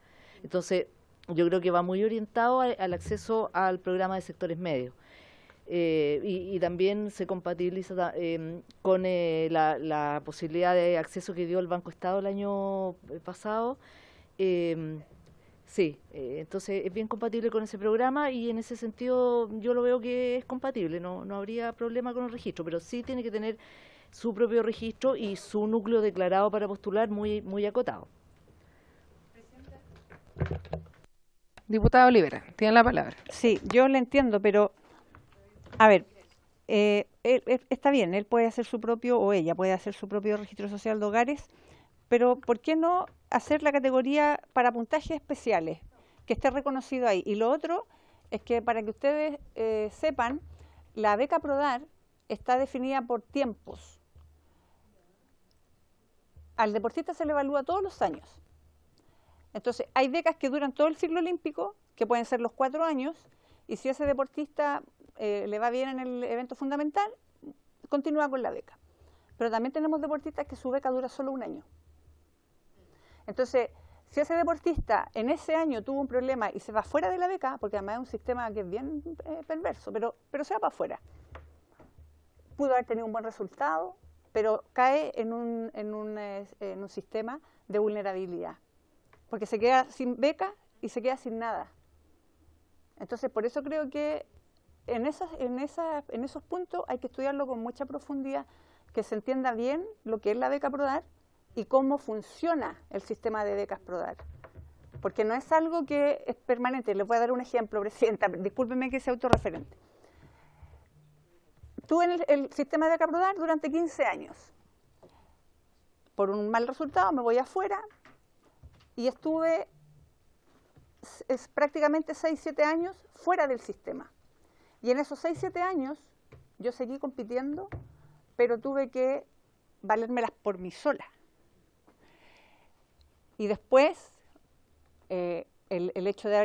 Entonces, yo creo que va muy orientado al acceso al programa de sectores medios. Y también se compatibiliza con la posibilidad de acceso que dio el Banco Estado el año pasado. Sí, entonces es bien compatible con ese programa y en ese sentido yo lo veo que es compatible, no habría problema con el registro, pero sí tiene que tener su propio registro y su núcleo declarado para postular muy acotado. Diputada Olivera, tiene la palabra. Sí, yo le entiendo, pero, a ver, está bien, él puede hacer su propio, o ella puede hacer su propio registro social de hogares, pero ¿por qué no hacer la categoría para puntajes especiales, que esté reconocido ahí? Y lo otro es que, para que ustedes sepan, la beca PRODAR está definida por tiempos. Al deportista se le evalúa todos los años. Entonces, hay becas que duran todo el ciclo olímpico, que pueden ser los 4 años, y si ese deportista le va bien en el evento fundamental, continúa con la beca. Pero también tenemos deportistas que su beca dura solo 1 año. Entonces, si ese deportista en ese año tuvo un problema y se va fuera de la beca, porque además es un sistema que es bien perverso, pero se va para afuera, pudo haber tenido un buen resultado, pero cae en un sistema de vulnerabilidad, porque se queda sin beca y se queda sin nada. Entonces, por eso creo que en esos puntos hay que estudiarlo con mucha profundidad, que se entienda bien lo que es la beca PRODAR y cómo funciona el sistema de becas PRODAR. Porque no es algo que es permanente. Les voy a dar un ejemplo, Presidenta, discúlpeme que sea autorreferente. Estuve en el sistema de beca PRODAR durante 15 años. Por un mal resultado me voy afuera y estuve prácticamente 6-7 años fuera del sistema. Y en esos 6-7 años yo seguí compitiendo, pero tuve que valérmelas por mí sola. Y después, el hecho de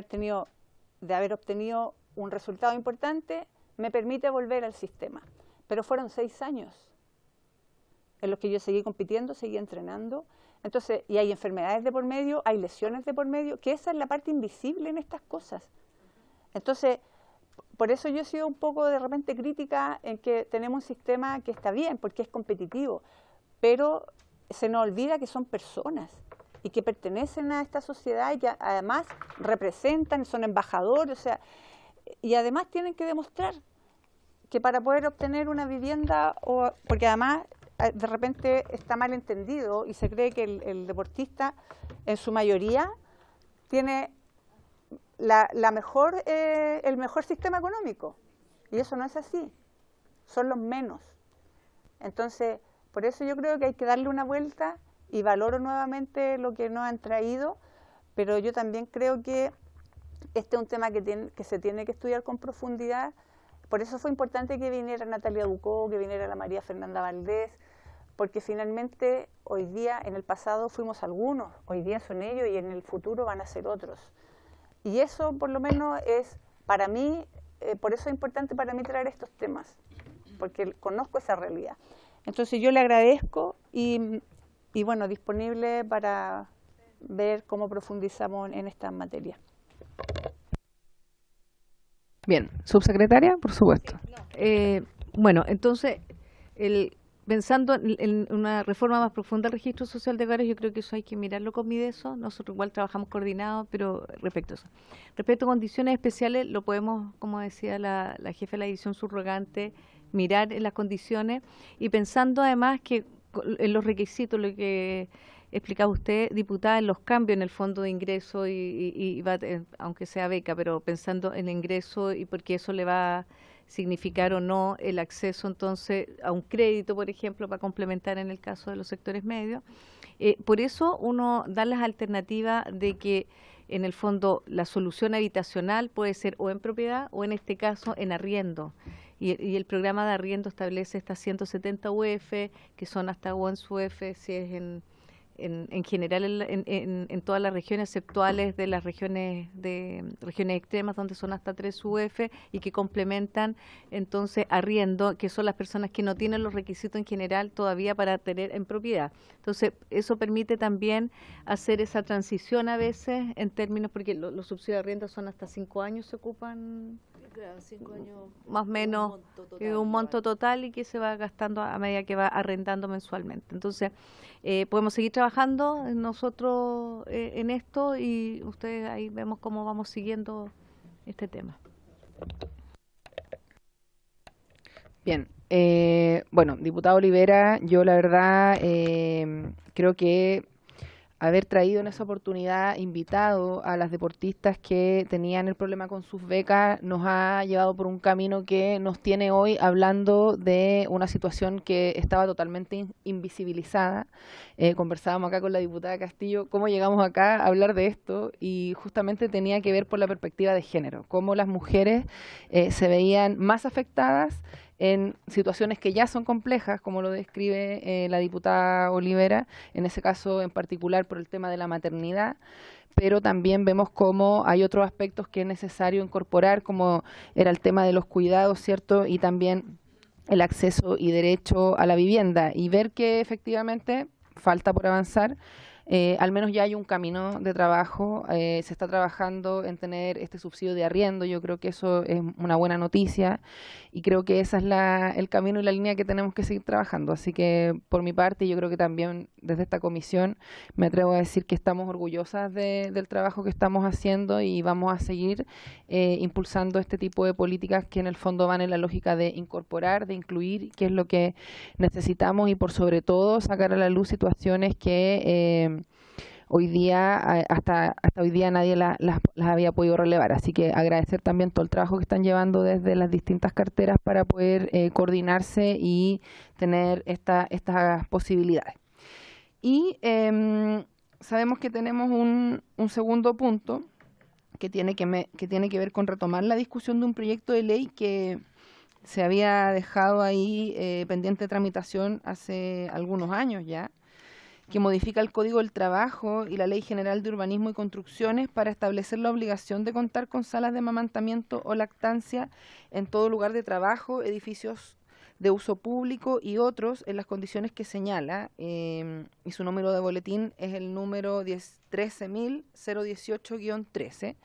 haber obtenido un resultado importante me permite volver al sistema. Pero fueron 6 años en los que yo seguí compitiendo, seguí entrenando. Entonces, y hay enfermedades de por medio, hay lesiones de por medio, que esa es la parte invisible en estas cosas. Entonces, por eso yo he sido un poco de repente crítica en que tenemos un sistema que está bien, porque es competitivo, pero se nos olvida que son personas y que pertenecen a esta sociedad y que además representan, son embajadores, o sea, y además tienen que demostrar que para poder obtener una vivienda, porque además de repente está mal entendido y se cree que el deportista en su mayoría tiene el mejor sistema económico, y eso no es así, son los menos. Entonces, por eso yo creo que hay que darle una vuelta y valoro nuevamente lo que nos han traído, pero yo también creo que este es un tema que se tiene que estudiar con profundidad. Por eso fue importante que viniera Natalia Ducó, que viniera la María Fernanda Valdés, porque finalmente hoy día, en el pasado fuimos algunos, hoy día son ellos y en el futuro van a ser otros. Y eso por lo menos es, para mí, por eso es importante para mí traer estos temas, porque conozco esa realidad. Entonces yo le agradezco y bueno, disponible para ver cómo profundizamos en esta materia. Bien, subsecretaria, por supuesto. Bueno, entonces, pensando en una reforma más profunda del registro social de hogares, yo creo que eso hay que mirarlo con Mideso. Nosotros igual trabajamos coordinados, pero respecto a eso. Respecto a condiciones especiales, lo podemos, como decía la jefa de la división subrogante, mirar en las condiciones y pensando además que en los requisitos, lo que explicaba usted, diputada, en los cambios en el fondo de ingreso aunque sea beca, pero pensando en el ingreso y porque eso le va a significar o no el acceso entonces a un crédito, por ejemplo, para complementar en el caso de los sectores medios. Por eso uno da las alternativas de que en el fondo la solución habitacional puede ser o en propiedad o en este caso en arriendo. Y el programa de arriendo establece estas 170 UF, que son hasta 11 UF, si es en general en todas las regiones, exceptuales de las regiones extremas, donde son hasta 3 UF, y que complementan entonces arriendo, que son las personas que no tienen los requisitos en general todavía para tener en propiedad. Entonces, eso permite también hacer esa transición a veces en términos, porque los subsidios de arriendo son hasta 5 años, se ocupan... 5 años, más o menos un monto total y que se va gastando a medida que va arrendando mensualmente. Entonces, podemos seguir trabajando nosotros en esto y ustedes ahí vemos cómo vamos siguiendo este tema. Bien, bueno, diputado Olivera, yo la verdad creo que haber traído en esa oportunidad, invitado a las deportistas que tenían el problema con sus becas, nos ha llevado por un camino que nos tiene hoy hablando de una situación que estaba totalmente invisibilizada. Conversábamos acá con la diputada Castillo, cómo llegamos acá a hablar de esto, y justamente tenía que ver por la perspectiva de género, cómo las mujeres se veían más afectadas en situaciones que ya son complejas, como lo describe la diputada Olivera, en ese caso en particular por el tema de la maternidad, pero también vemos cómo hay otros aspectos que es necesario incorporar, como era el tema de los cuidados, ¿cierto? Y también el acceso y derecho a la vivienda, y ver que efectivamente falta por avanzar. Al menos ya hay un camino de trabajo, se está trabajando en tener este subsidio de arriendo, yo creo que eso es una buena noticia y creo que ese es el camino y la línea que tenemos que seguir trabajando. Así que por mi parte, yo creo que también desde esta comisión me atrevo a decir que estamos orgullosas del trabajo que estamos haciendo y vamos a seguir impulsando este tipo de políticas que en el fondo van en la lógica de incorporar, de incluir, que es lo que necesitamos, y por sobre todo sacar a la luz situaciones que hoy día, hasta hoy día nadie las había podido relevar. Así que agradecer también todo el trabajo que están llevando desde las distintas carteras para poder coordinarse y tener estas posibilidades. Y sabemos que tenemos un segundo punto que tiene que ver con retomar la discusión de un proyecto de ley que se había dejado ahí pendiente de tramitación hace algunos años ya, que modifica el Código del Trabajo y la Ley General de Urbanismo y Construcciones para establecer la obligación de contar con salas de amamantamiento o lactancia en todo lugar de trabajo, edificios de uso público y otros en las condiciones que señala, y su número de boletín es el número 13.018-13.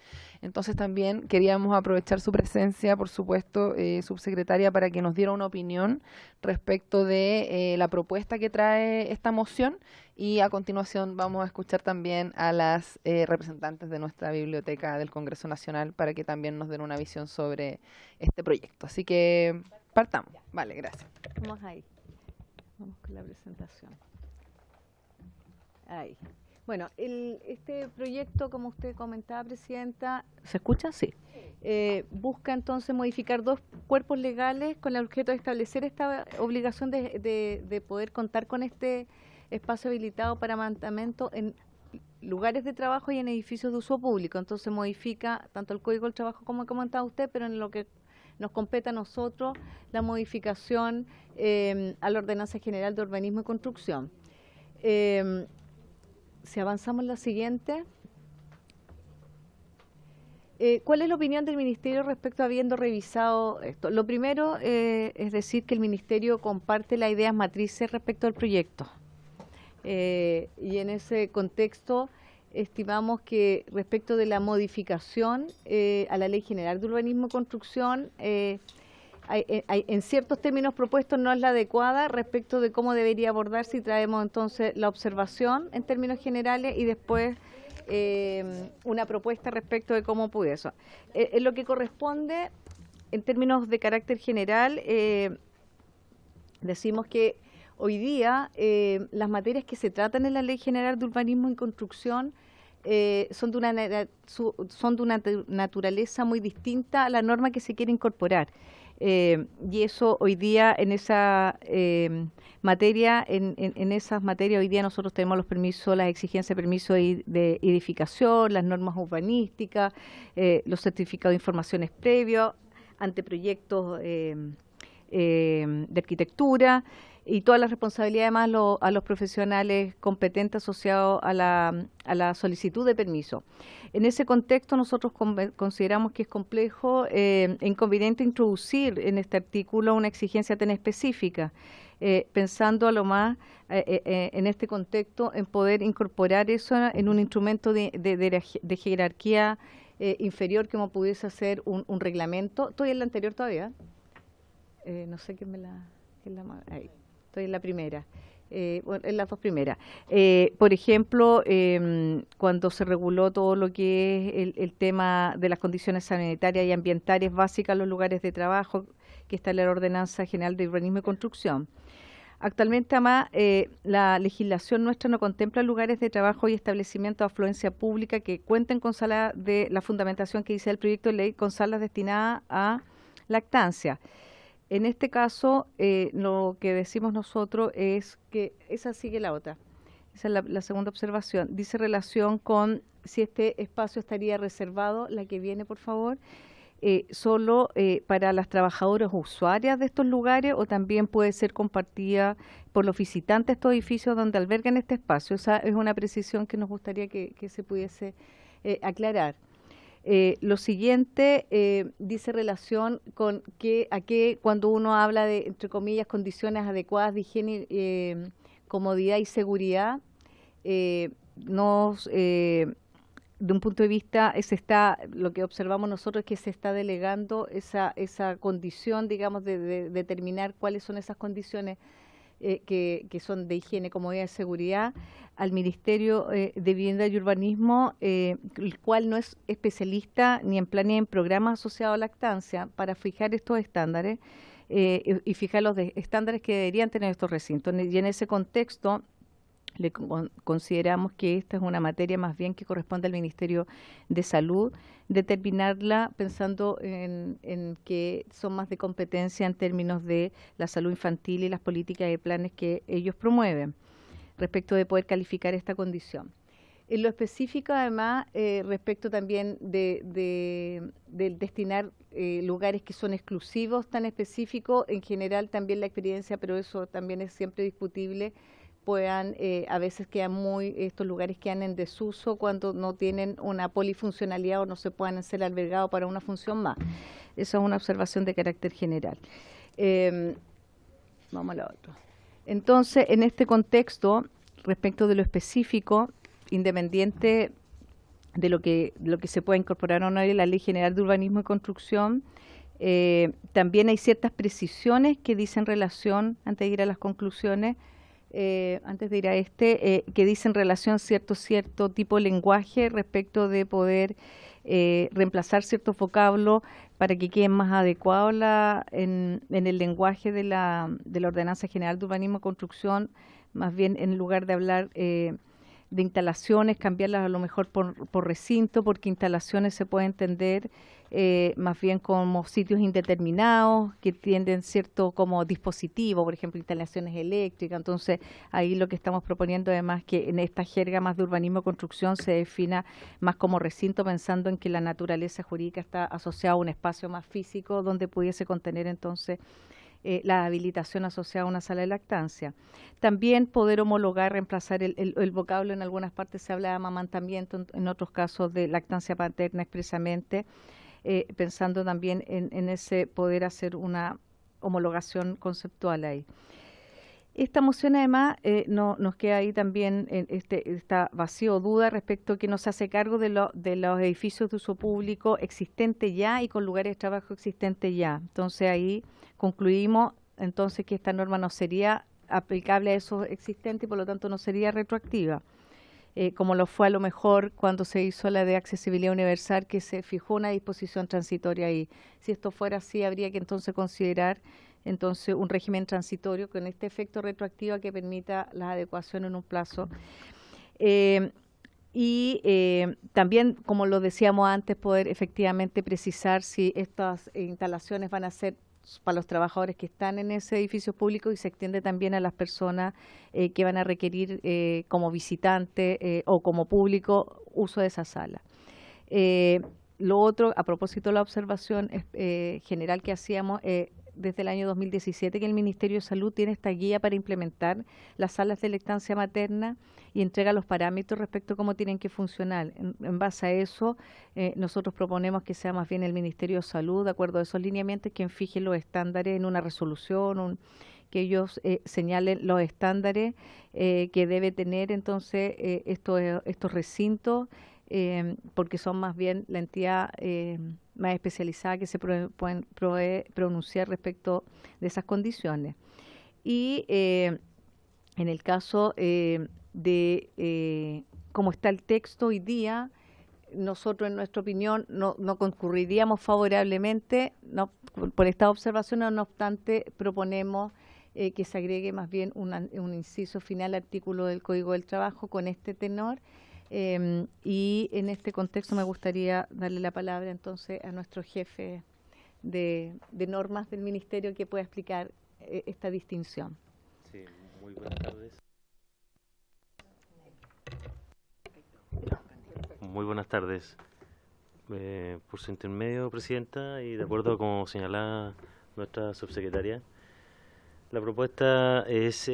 Entonces también queríamos aprovechar su presencia, por supuesto, subsecretaria, para que nos diera una opinión respecto de la propuesta que trae esta moción, y a continuación vamos a escuchar también a las representantes de nuestra biblioteca del Congreso Nacional para que también nos den una visión sobre este proyecto. Así que partamos. Vale, gracias. Vamos ahí. Vamos con la presentación. Ahí. Bueno, este proyecto, como usted comentaba, Presidenta, ¿se escucha? Sí. Busca entonces modificar 2 cuerpos legales con el objeto de establecer esta obligación de poder contar con este espacio habilitado para amamantamiento en lugares de trabajo y en edificios de uso público. Entonces modifica tanto el Código del Trabajo como ha comentado usted, pero en lo que nos compete a nosotros la modificación a la Ordenanza General de Urbanismo y Construcción. Si avanzamos en la siguiente. ¿Cuál es la opinión del Ministerio respecto a habiendo revisado esto? Lo primero es decir que el Ministerio comparte las ideas matrices respecto al proyecto. Y en ese contexto estimamos que respecto de la modificación a la Ley General de Urbanismo y Construcción, en ciertos términos propuestos no es la adecuada respecto de cómo debería abordarse, y traemos entonces la observación en términos generales y después una propuesta respecto de cómo pude eso. En lo que corresponde, en términos de carácter general, decimos que hoy día las materias que se tratan en la Ley General de Urbanismo y Construcción son de una naturaleza muy distinta a la norma que se quiere incorporar. Y eso hoy día en esa materia, en esas materias hoy día nosotros tenemos los permisos, las exigencias de permiso de edificación, las normas urbanísticas, los certificados de informaciones previos, anteproyectos de arquitectura y todas las responsabilidades además a los profesionales competentes asociados a la solicitud de permiso. En ese contexto nosotros consideramos que es complejo e inconveniente introducir en este artículo una exigencia tan específica, pensando a lo más en este contexto en poder incorporar eso en un instrumento de jerarquía inferior como pudiese ser un reglamento. Estoy en la anterior todavía. No sé quién ahí, estoy en la primera, bueno, en las dos primeras. Por ejemplo, cuando se reguló todo lo que es el tema de las condiciones sanitarias y ambientales básicas en los lugares de trabajo, que está en la Ordenanza General de Urbanismo y Construcción. Actualmente, además, la legislación nuestra no contempla lugares de trabajo y establecimientos de afluencia pública que cuenten con salas de la fundamentación que dice el proyecto de ley, con salas destinadas a lactancia. En este caso, lo que decimos nosotros es que esa sigue la otra. Esa es la segunda observación. Dice relación con si este espacio estaría reservado, la que viene, por favor, solo para las trabajadoras usuarias de estos lugares o también puede ser compartida por los visitantes de estos edificios donde albergan este espacio. Esa es una precisión que nos gustaría que se pudiese aclarar. Lo siguiente dice relación con que cuando uno habla de, entre comillas, condiciones adecuadas de higiene, comodidad y seguridad, de un punto de vista, lo que observamos nosotros es que se está delegando esa condición, digamos, de determinar cuáles son esas condiciones que son de higiene, comodidad y seguridad al Ministerio de Vivienda y Urbanismo, el cual no es especialista ni en planes ni en programas asociados a lactancia, para fijar estos estándares y fijar los estándares que deberían tener estos recintos. Y en ese contexto consideramos que esta es una materia más bien que corresponde al Ministerio de Salud, determinarla pensando en que son más de competencia en términos de la salud infantil y las políticas y planes que ellos promueven respecto de poder calificar esta condición. En lo específico, además, respecto también de destinar lugares que son exclusivos, tan específicos, en general también la experiencia, pero eso también es siempre discutible, a veces estos lugares quedan en desuso cuando no tienen una polifuncionalidad o no se puedan ser albergados para una función más. Esa es una observación de carácter general. Vamos a la otra. Entonces, en este contexto, respecto de lo específico, independiente de lo que se pueda incorporar o no en la Ley General de Urbanismo y Construcción, también hay ciertas precisiones que dicen relación, antes de ir a las conclusiones, que dicen relación cierto tipo de lenguaje respecto de poder reemplazar ciertos vocablos para que queden más adecuados en el lenguaje de la Ordenanza General de Urbanismo y Construcción, más bien en lugar de hablar de instalaciones, cambiarlas a lo mejor por recinto, porque instalaciones se puede entender más bien como sitios indeterminados que tienden cierto como dispositivo, por ejemplo, instalaciones eléctricas. Entonces, ahí lo que estamos proponiendo además que en esta jerga más de urbanismo y construcción se defina más como recinto, pensando en que la naturaleza jurídica está asociada a un espacio más físico donde pudiese contener entonces la habilitación asociada a una sala de lactancia. También poder homologar, reemplazar el vocablo, en algunas partes se habla de amamantamiento, en otros casos de lactancia paterna expresamente, pensando también en ese poder hacer una homologación conceptual ahí. Esta moción además nos queda ahí también está vacío, duda respecto a que no se hace cargo de los edificios de uso público existentes ya y con lugares de trabajo existentes ya. Entonces ahí concluimos entonces que esta norma no sería aplicable a esos existentes y por lo tanto no sería retroactiva, como lo fue a lo mejor cuando se hizo la de accesibilidad universal, que se fijó una disposición transitoria ahí. Si esto fuera así, habría que entonces considerar un régimen transitorio con este efecto retroactivo que permita la adecuación en un plazo. También, como lo decíamos antes, poder efectivamente precisar si estas instalaciones van a ser para los trabajadores que están en ese edificio público y se extiende también a las personas que van a requerir como visitante o como público uso de esa sala. Lo otro, a propósito de la observación general que hacíamos, desde el año 2017 que el Ministerio de Salud tiene esta guía para implementar las salas de lactancia materna y entrega los parámetros respecto a cómo tienen que funcionar. En base a eso, nosotros proponemos que sea más bien el Ministerio de Salud, de acuerdo a esos lineamientos, quien fije los estándares en una resolución, que ellos señalen los estándares que debe tener entonces estos recintos, porque son más bien la entidad más especializada que se pueden pronunciar respecto de esas condiciones. Y en el caso de cómo está el texto hoy día, nosotros en nuestra opinión no concurriríamos favorablemente por esta observación, no obstante proponemos que se agregue más bien un inciso final al artículo del Código del Trabajo con este tenor. Y en este contexto me gustaría darle la palabra entonces a nuestro jefe de normas del Ministerio que pueda explicar esta distinción. Sí, muy buenas tardes. Muy buenas tardes. Por su intermedio, Presidenta, y de acuerdo a como señalaba nuestra subsecretaria, la propuesta es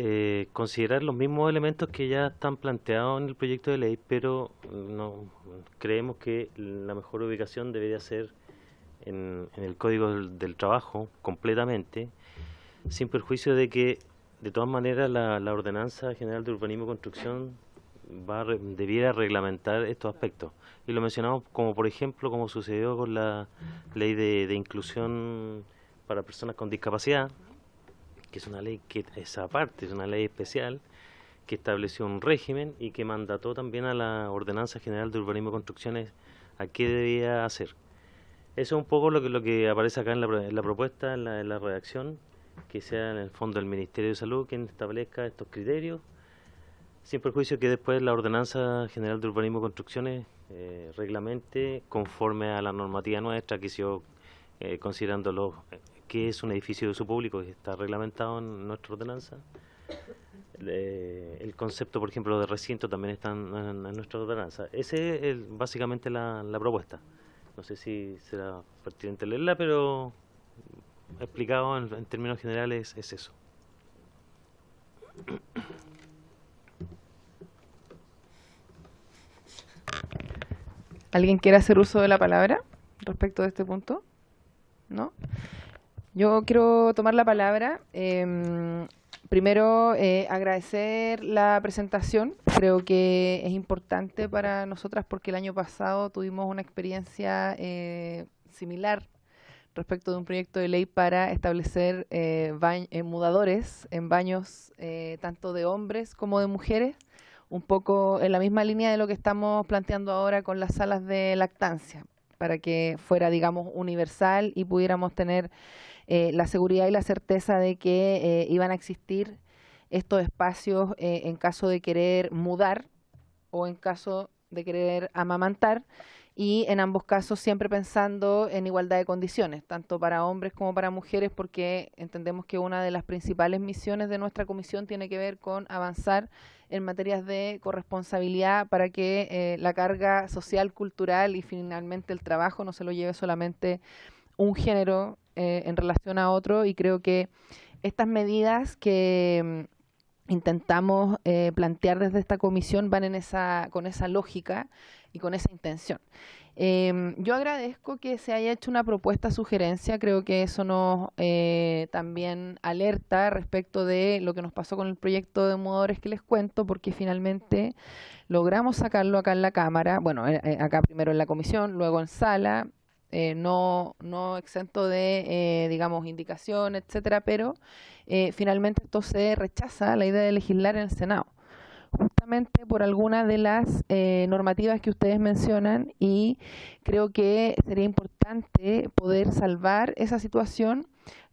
considerar los mismos elementos que ya están planteados en el proyecto de ley, pero no creemos que la mejor ubicación debería ser en el Código del Trabajo completamente, sin perjuicio de que, de todas maneras, la Ordenanza General de Urbanismo y Construcción debiera reglamentar estos aspectos. Y lo mencionamos como, por ejemplo, como sucedió con la Ley de Inclusión para Personas con Discapacidad, que es una ley que es aparte, es una ley especial que estableció un régimen y que mandató también a la Ordenanza General de Urbanismo y Construcciones a qué debía hacer. Eso es un poco lo que aparece acá en la propuesta, en la redacción, que sea en el fondo el Ministerio de Salud quien establezca estos criterios, sin perjuicio que después la Ordenanza General de Urbanismo y Construcciones reglamente conforme a la normativa nuestra que se considerándolo que es un edificio de uso público que está reglamentado en nuestra ordenanza. El concepto, por ejemplo, de recinto también está en nuestra ordenanza. Ese es básicamente la propuesta. No sé si será pertinente leerla, pero explicado en términos generales es eso. ¿Alguien quiere hacer uso de la palabra respecto de este punto? ¿No? Yo quiero tomar la palabra. Primero, agradecer la presentación. Creo que es importante para nosotras porque el año pasado tuvimos una experiencia similar respecto de un proyecto de ley para establecer mudadores en baños tanto de hombres como de mujeres, un poco en la misma línea de lo que estamos planteando ahora con las salas de lactancia, para que fuera, digamos, universal y pudiéramos tener la seguridad y la certeza de que iban a existir estos espacios en caso de querer mudar o en caso de querer amamantar, y en ambos casos siempre pensando en igualdad de condiciones, tanto para hombres como para mujeres, porque entendemos que una de las principales misiones de nuestra comisión tiene que ver con avanzar en materias de corresponsabilidad para que la carga social, cultural y finalmente el trabajo no se lo lleve solamente un género en relación a otro, y creo que estas medidas que intentamos plantear desde esta comisión van con esa lógica y con esa intención. Yo agradezco que se haya hecho una propuesta sugerencia, creo que eso nos también alerta respecto de lo que nos pasó con el proyecto de mudadores que les cuento, porque finalmente logramos sacarlo acá en la Cámara, bueno, acá primero en la comisión, luego en sala, no exento de, digamos, indicación, etcétera, pero finalmente esto se rechaza, la idea de legislar en el Senado, justamente por algunas de las normativas que ustedes mencionan, y creo que sería importante poder salvar esa situación,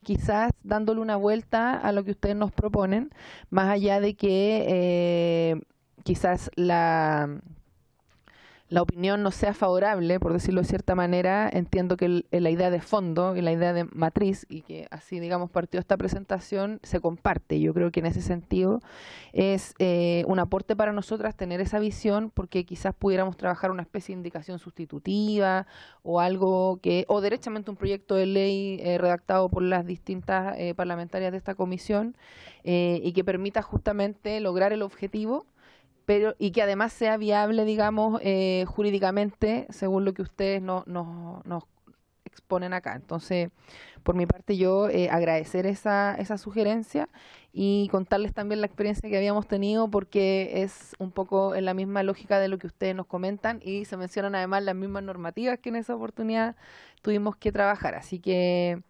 quizás dándole una vuelta a lo que ustedes nos proponen, más allá de que quizás la la opinión no sea favorable, por decirlo de cierta manera, entiendo que la idea de fondo y la idea de matriz, y que así, digamos, partió esta presentación, se comparte. Yo creo que en ese sentido es un aporte para nosotras tener esa visión, porque quizás pudiéramos trabajar una especie de indicación sustitutiva o algo que, o derechamente un proyecto de ley redactado por las distintas parlamentarias de esta comisión y que permita justamente lograr el objetivo, pero y que además sea viable, digamos, jurídicamente, según lo que ustedes nos exponen acá. Entonces, por mi parte, yo agradecer esa sugerencia y contarles también la experiencia que habíamos tenido, porque es un poco en la misma lógica de lo que ustedes nos comentan, y se mencionan además las mismas normativas que en esa oportunidad tuvimos que trabajar. Así que,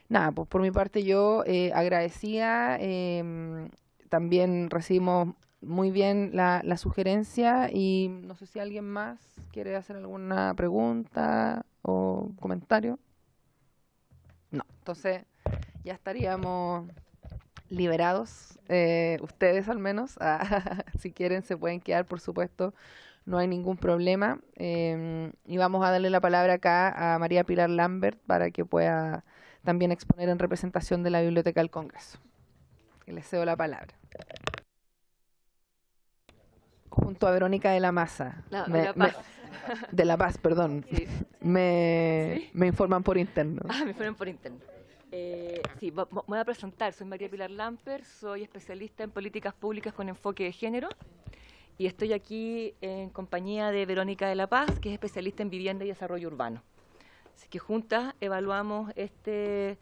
nada, pues por mi parte yo agradecida. También recibimos muy bien la sugerencia, y no sé si alguien más quiere hacer alguna pregunta o comentario. No, entonces ya estaríamos liberados, ustedes al menos. Si quieren se pueden quedar, por supuesto, no hay ningún problema. Y vamos a darle la palabra acá a María Pilar Lambert para que pueda también exponer en representación de la Biblioteca del Congreso. Y les cedo la palabra. Junto a Verónica de la Maza. De La Paz, perdón. Sí. Me informan por interno. Me fueron por interno. Sí, voy a presentar. Soy María Pilar Lamper, soy especialista en políticas públicas con enfoque de género, y estoy aquí en compañía de Verónica de la Paz, que es especialista en vivienda y desarrollo urbano. Así que juntas evaluamos este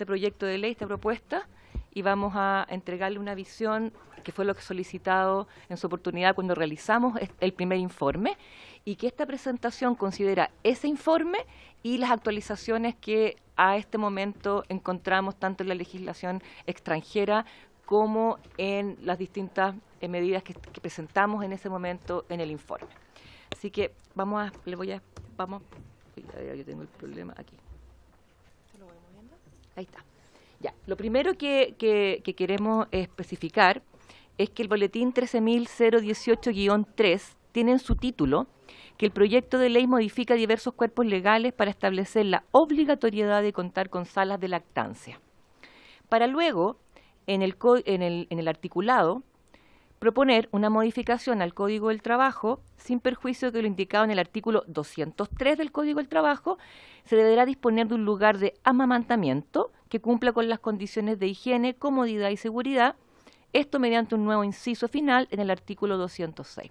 proyecto de ley, esta propuesta, y vamos a entregarle una visión que fue lo que solicitado en su oportunidad cuando realizamos el primer informe, y que esta presentación considera ese informe y las actualizaciones que a este momento encontramos tanto en la legislación extranjera como en las distintas medidas que presentamos en ese momento en el informe. Así que yo tengo el problema aquí. Ahí está. Ya. Lo primero que queremos especificar es que el boletín 13.018-3 tiene en su título que el proyecto de ley modifica diversos cuerpos legales para establecer la obligatoriedad de contar con salas de lactancia, para luego, en el articulado, proponer una modificación al Código del Trabajo, sin perjuicio de lo indicado en el artículo 203 del Código del Trabajo. Se deberá disponer de un lugar de amamantamiento que cumpla con las condiciones de higiene, comodidad y seguridad, esto mediante un nuevo inciso final en el artículo 206.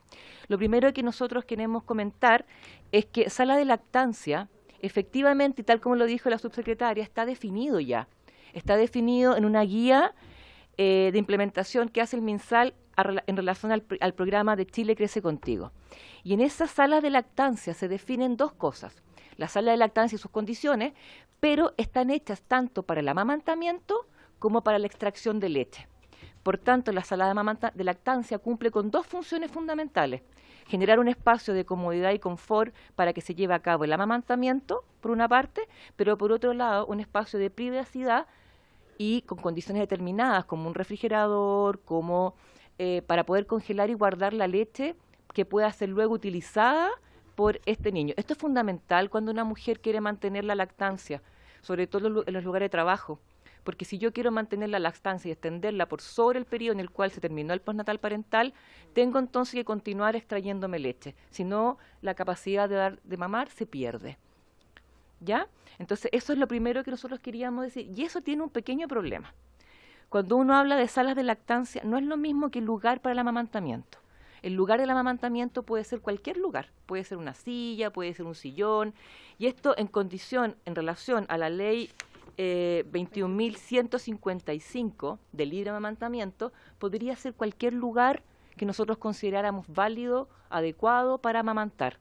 Lo primero que nosotros queremos comentar es que sala de lactancia, efectivamente, y tal como lo dijo la subsecretaria, está definido ya. Está definido en una guía de implementación que hace el MinSal en relación al programa de Chile Crece Contigo. Y en esas salas de lactancia se definen dos cosas: la sala de lactancia y sus condiciones, pero están hechas tanto para el amamantamiento como para la extracción de leche. Por tanto, la sala de lactancia cumple con dos funciones fundamentales: generar un espacio de comodidad y confort para que se lleve a cabo el amamantamiento, por una parte, pero por otro lado, un espacio de privacidad y con condiciones determinadas, como un refrigerador, como para poder congelar y guardar la leche que pueda ser luego utilizada por este niño. Esto es fundamental cuando una mujer quiere mantener la lactancia, sobre todo en los lugares de trabajo, porque si yo quiero mantener la lactancia y extenderla por sobre el periodo en el cual se terminó el postnatal parental, tengo entonces que continuar extrayéndome leche, si no la capacidad de mamar se pierde. ¿Ya? Entonces eso es lo primero que nosotros queríamos decir, y eso tiene un pequeño problema. Cuando uno habla de salas de lactancia, no es lo mismo que el lugar para el amamantamiento. El lugar del amamantamiento puede ser cualquier lugar, puede ser una silla, puede ser un sillón, y esto en relación a la ley 21.155 del libre amamantamiento, podría ser cualquier lugar que nosotros consideráramos válido, adecuado para amamantar.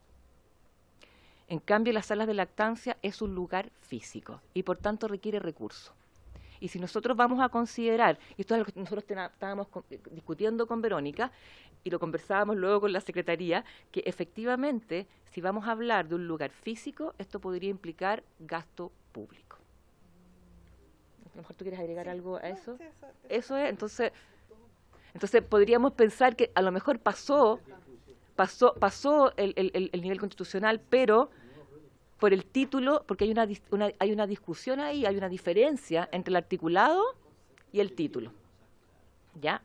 En cambio, las salas de lactancia es un lugar físico y por tanto requiere recursos. Y si nosotros vamos a considerar, y esto es lo que nosotros estábamos discutiendo con Verónica y lo conversábamos luego con la Secretaría, que efectivamente, si vamos a hablar de un lugar físico, esto podría implicar gasto público. A lo mejor tú quieres agregar algo a eso. Eso es, entonces podríamos pensar que a lo mejor pasó pasó el nivel constitucional, pero por el título, porque hay una discusión ahí, hay una diferencia entre el articulado y el título. ¿Ya?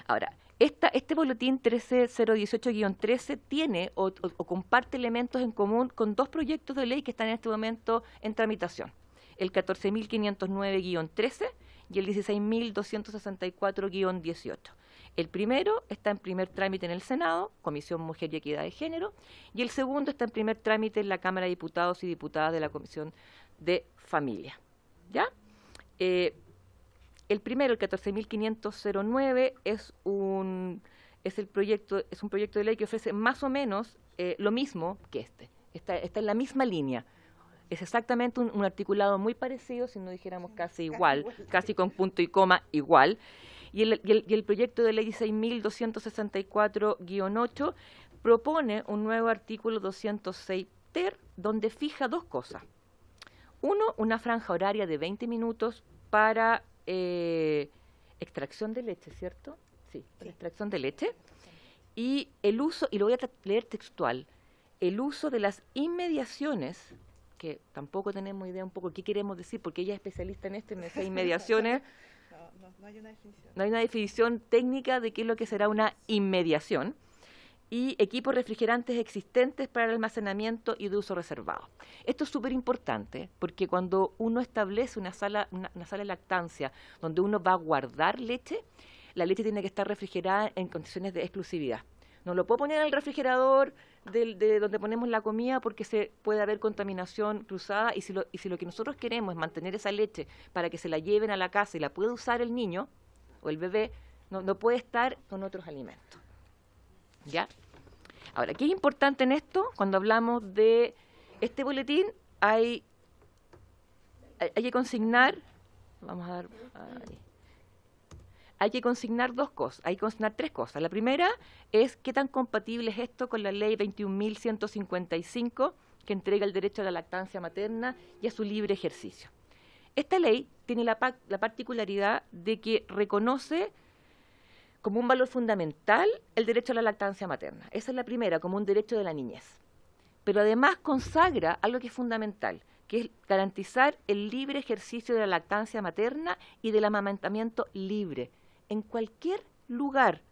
Ahora, este boletín 13018-13 tiene o comparte elementos en común con dos proyectos de ley que están en este momento en tramitación. El 14.509-13 y el 16.264-18. El primero está en primer trámite en el Senado, Comisión Mujer y Equidad de Género, y el segundo está en primer trámite en la Cámara de Diputados y Diputadas de la Comisión de Familia. ¿Ya? El primero, el 14.509, es un proyecto de ley que ofrece más o menos lo mismo que este. Está en la misma línea. Es exactamente un articulado muy parecido, si no dijéramos casi igual, casi con punto y coma igual. Y el proyecto de ley 6.264-8 propone un nuevo artículo 206 ter, donde fija dos cosas. Uno, una franja horaria de 20 minutos para extracción de leche, ¿cierto? Sí, para extracción de leche. Y el uso, y lo voy a leer textual, el uso de las inmediaciones, que tampoco tenemos idea un poco qué queremos decir, porque ella es especialista en esto, en esas inmediaciones. No hay una definición. No hay una definición técnica de qué es lo que será una inmediación. Y equipos refrigerantes existentes para el almacenamiento y de uso reservado. Esto es súper importante porque cuando uno establece una sala de lactancia donde uno va a guardar leche, la leche tiene que estar refrigerada en condiciones de exclusividad. No lo puedo poner en el refrigerador de donde ponemos la comida porque puede haber contaminación cruzada y si lo que nosotros queremos es mantener esa leche para que se la lleven a la casa y la pueda usar el niño o el bebé, no puede estar con otros alimentos. ¿Ya? Ahora, ¿qué es importante en esto? Cuando hablamos de este boletín, hay que consignar, vamos a dar ahí. Hay que consignar dos cosas, hay que consignar tres cosas. La primera es qué tan compatible es esto con la ley 21.155 que entrega el derecho a la lactancia materna y a su libre ejercicio. Esta ley tiene la particularidad de que reconoce como un valor fundamental el derecho a la lactancia materna. Esa es la primera, como un derecho de la niñez. Pero además consagra algo que es fundamental, que es garantizar el libre ejercicio de la lactancia materna y del amamantamiento libre, en cualquier lugar,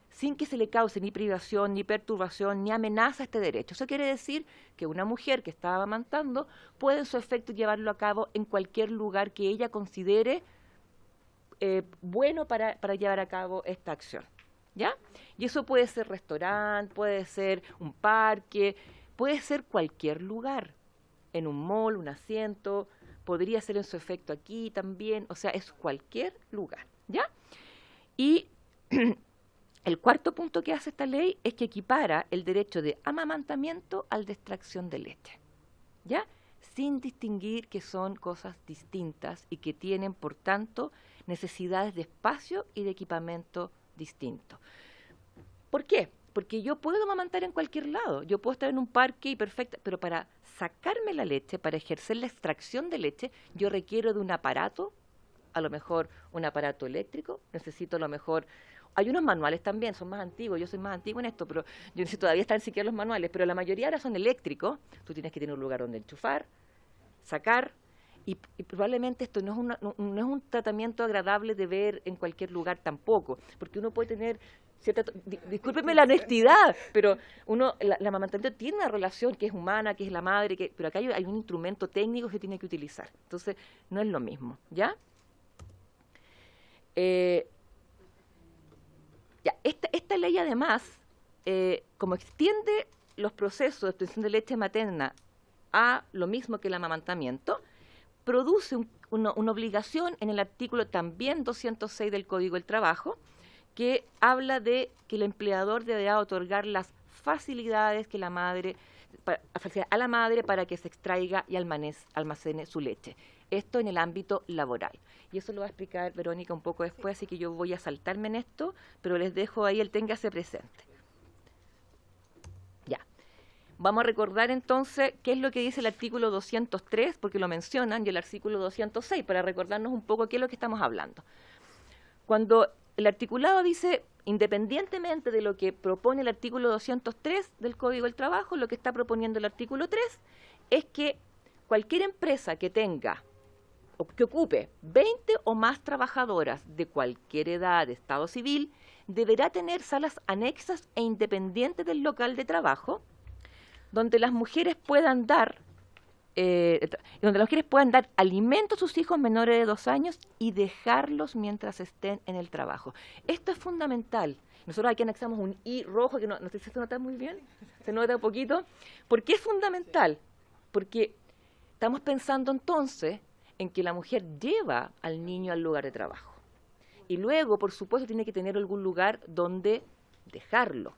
sin que se le cause ni privación, ni perturbación, ni amenaza a este derecho. Eso quiere decir que una mujer que está amamantando puede en su efecto llevarlo a cabo en cualquier lugar que ella considere bueno para llevar a cabo esta acción, ¿ya? Y eso puede ser restaurante, puede ser un parque, puede ser cualquier lugar, en un mall, un asiento, podría ser en su efecto aquí también, o sea, es cualquier lugar, ¿ya? Y el cuarto punto que hace esta ley es que equipara el derecho de amamantamiento al de extracción de leche, ¿ya? Sin distinguir que son cosas distintas y que tienen, por tanto, necesidades de espacio y de equipamiento distintos. ¿Por qué? Porque yo puedo amamantar en cualquier lado, yo puedo estar en un parque y perfecto, pero para sacarme la leche, para ejercer la extracción de leche, yo requiero de un aparato, a lo mejor un aparato eléctrico, necesito a lo mejor, hay unos manuales también, son más antiguos, yo soy más antiguo en esto, pero yo no sé, todavía están siquiera los manuales, pero la mayoría ahora son eléctricos, tú tienes que tener un lugar donde enchufar, sacar, y probablemente esto no es un tratamiento agradable de ver en cualquier lugar tampoco, porque uno puede tener cierta, discúlpeme la honestidad, pero el amamantamiento tiene una relación que es humana, que es la madre, pero acá hay un instrumento técnico que tiene que utilizar, entonces no es lo mismo, ¿ya? Esta ley además, como extiende los procesos de obtención de leche materna a lo mismo que el amamantamiento, produce una obligación en el artículo también 206 del Código del Trabajo, que habla de que el empleador deberá otorgar las facilidades que a la madre para que se extraiga y almacene su leche. Esto en el ámbito laboral. Y eso lo va a explicar Verónica un poco después, así que yo voy a saltarme en esto, pero les dejo ahí el téngase presente. Ya. Vamos a recordar entonces qué es lo que dice el artículo 203, porque lo mencionan, y el artículo 206, para recordarnos un poco qué es lo que estamos hablando. Cuando el articulado dice independientemente de lo que propone el artículo 203 del Código del Trabajo, lo que está proponiendo el artículo 3 es que cualquier empresa que tenga o que ocupe 20 o más trabajadoras de cualquier edad, de estado civil, deberá tener salas anexas e independientes del local de trabajo, donde las mujeres puedan dar alimento a sus hijos menores de 2 años y dejarlos mientras estén en el trabajo. Esto es fundamental. Nosotros aquí anexamos un I rojo, que no sé si se nota muy bien, se nota un poquito. ¿Por qué es fundamental? Porque estamos pensando entonces en que la mujer lleva al niño al lugar de trabajo. Y luego, por supuesto, tiene que tener algún lugar donde dejarlo.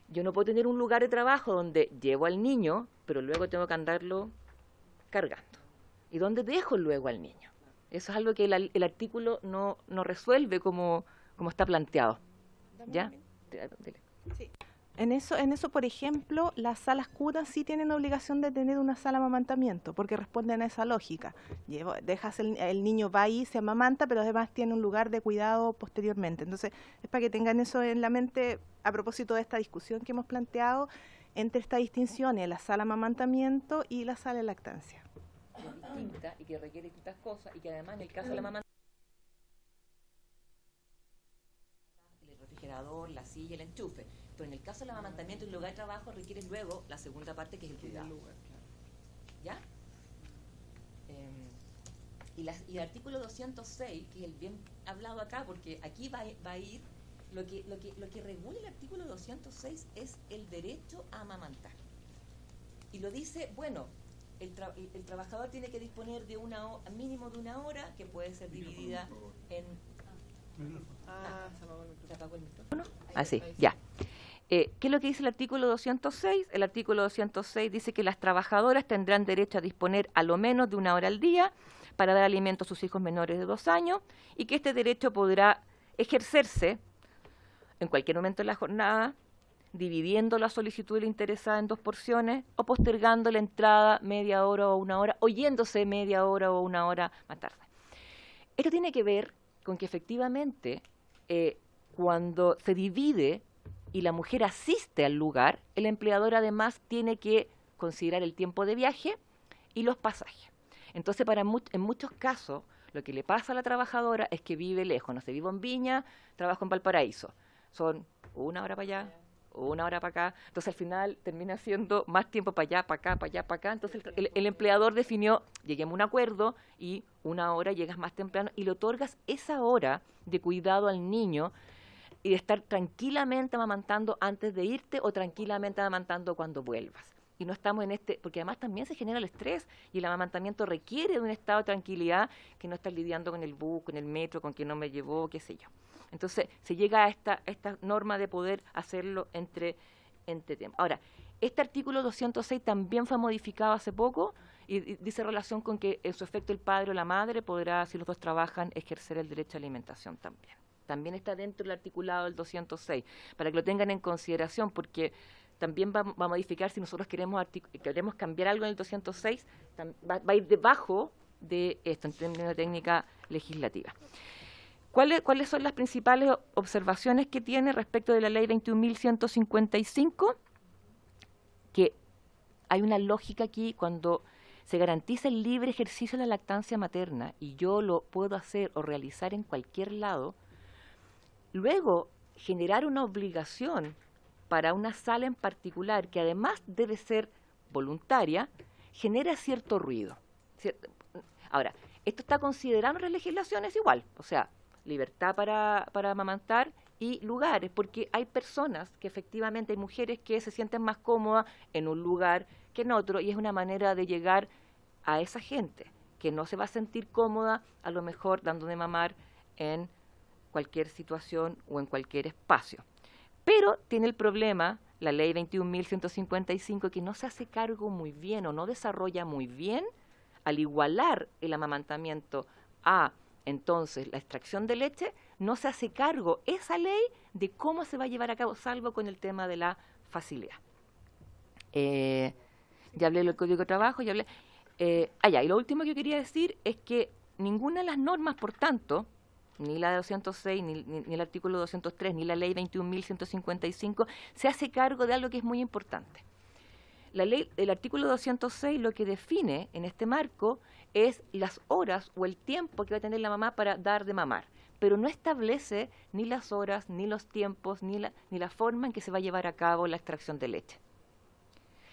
Yo no puedo tener un lugar de trabajo donde llevo al niño, pero luego tengo que andarlo cargando. ¿Y dónde dejo luego al niño? Eso es algo que el artículo no resuelve como está planteado. ¿Ya? Sí. En eso, por ejemplo, las salas curas sí tienen obligación de tener una sala de amamantamiento, porque responden a esa lógica. Dejas el niño va ahí, se amamanta, pero además tiene un lugar de cuidado posteriormente. Entonces, es para que tengan eso en la mente a propósito de esta discusión que hemos planteado entre esta distinción en la sala de amamantamiento y la sala de lactancia. Es distinta y que requiere distintas cosas y que además en el caso de la amamantamiento, el refrigerador, la silla, el enchufe. Pero en el caso del amamantamiento y el lugar de trabajo requiere luego la segunda parte, que es el cuidado. ¿Ya? Y el artículo 206, que es el bien hablado acá, porque aquí va a ir, lo que regula el artículo 206 es el derecho a amamantar. Y lo dice, bueno, el trabajador tiene que disponer de mínimo de 1 hora, que puede ser dividida en... ¿Se apagó el micrófono? Sí, ya. ¿Qué es lo que dice el artículo 206? El artículo 206 dice que las trabajadoras tendrán derecho a disponer a lo menos de 1 hora al día para dar alimento a sus hijos menores de 2 años y que este derecho podrá ejercerse en cualquier momento de la jornada, dividiendo la solicitud de la interesada en 2 porciones o postergando la entrada media hora o 1 hora, o yéndose media hora o 1 hora más tarde. Esto tiene que ver con que efectivamente cuando se divide y la mujer asiste al lugar, el empleador además tiene que considerar el tiempo de viaje y los pasajes. Entonces, en muchos casos, lo que le pasa a la trabajadora es que vive lejos. No sé, vivo en Viña, trabajo en Valparaíso. Son 1 hora para allá, 1 hora para acá. Entonces, al final, termina siendo más tiempo para allá, para acá, para allá, para acá. Entonces, el empleador definió, lleguemos a un acuerdo y 1 hora llegas más temprano y le otorgas esa hora de cuidado al niño y de estar tranquilamente amamantando antes de irte o tranquilamente amamantando cuando vuelvas. Y no estamos porque además también se genera el estrés y el amamantamiento requiere de un estado de tranquilidad que no estar lidiando con el bus, con el metro, con quien no me llevó, qué sé yo. Entonces se llega a esta norma de poder hacerlo entre tiempo. Ahora, este artículo 206 también fue modificado hace poco y dice relación con que en su efecto el padre o la madre podrá, si los dos trabajan, ejercer el derecho a alimentación también. También está dentro del articulado del 206, para que lo tengan en consideración, porque también va a modificar si nosotros queremos cambiar algo en el 206, va a ir debajo de esto en términos de técnica legislativa. ¿Cuáles son las principales observaciones que tiene respecto de la ley 21.155? Que hay una lógica aquí cuando se garantiza el libre ejercicio de la lactancia materna y yo lo puedo hacer o realizar en cualquier lado. Luego, generar una obligación para una sala en particular, que además debe ser voluntaria, genera cierto ruido. Ahora, esto está considerado en las legislaciones igual, o sea, libertad para amamantar y lugares, porque hay personas que efectivamente, hay mujeres que se sienten más cómodas en un lugar que en otro, y es una manera de llegar a esa gente que no se va a sentir cómoda, a lo mejor dando de mamar en cualquier situación o en cualquier espacio. Pero tiene el problema, la ley 21.155, que no se hace cargo muy bien o no desarrolla muy bien al igualar el amamantamiento a, entonces, la extracción de leche, no se hace cargo esa ley de cómo se va a llevar a cabo, salvo con el tema de la facilidad. Ya hablé del Código de Trabajo, ya hablé... y lo último que yo quería decir es que ninguna de las normas, por tanto, ni la 206, ni el artículo 203, ni la ley 21.155, se hace cargo de algo que es muy importante. El artículo 206 lo que define en este marco es las horas o el tiempo que va a tener la mamá para dar de mamar, pero no establece ni las horas, ni los tiempos, ni la forma en que se va a llevar a cabo la extracción de leche.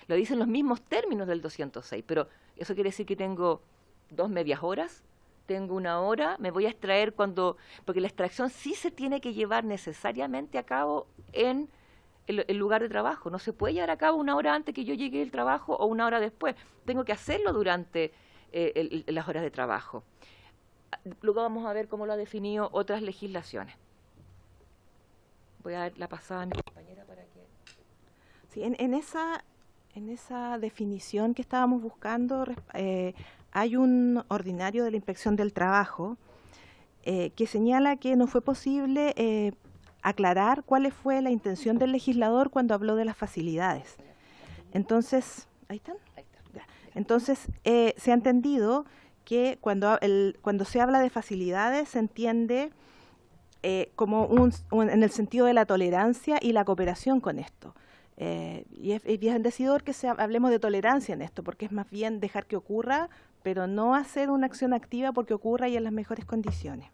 Lo dicen los mismos términos del 206, pero eso quiere decir que tengo 2 medias horas, tengo 1 hora, me voy a extraer porque la extracción sí se tiene que llevar necesariamente a cabo en el lugar de trabajo. No se puede llevar a cabo 1 hora antes que yo llegue al trabajo o 1 hora después. Tengo que hacerlo durante las horas de trabajo. Luego vamos a ver cómo lo ha definido otras legislaciones. Voy a dar la pasada a mi compañera para que... Sí, en esa definición que estábamos buscando, hay un ordinario de la Inspección del Trabajo que señala que no fue posible aclarar cuál fue la intención del legislador cuando habló de las facilidades. Entonces, ¿ahí están? Ahí está. Ya. Entonces, se ha entendido que cuando se habla de facilidades se entiende como en el sentido de la tolerancia y la cooperación con esto. Y es bien decidor que hablemos de tolerancia en esto, porque es más bien dejar que ocurra, pero no hacer una acción activa porque ocurra y en las mejores condiciones.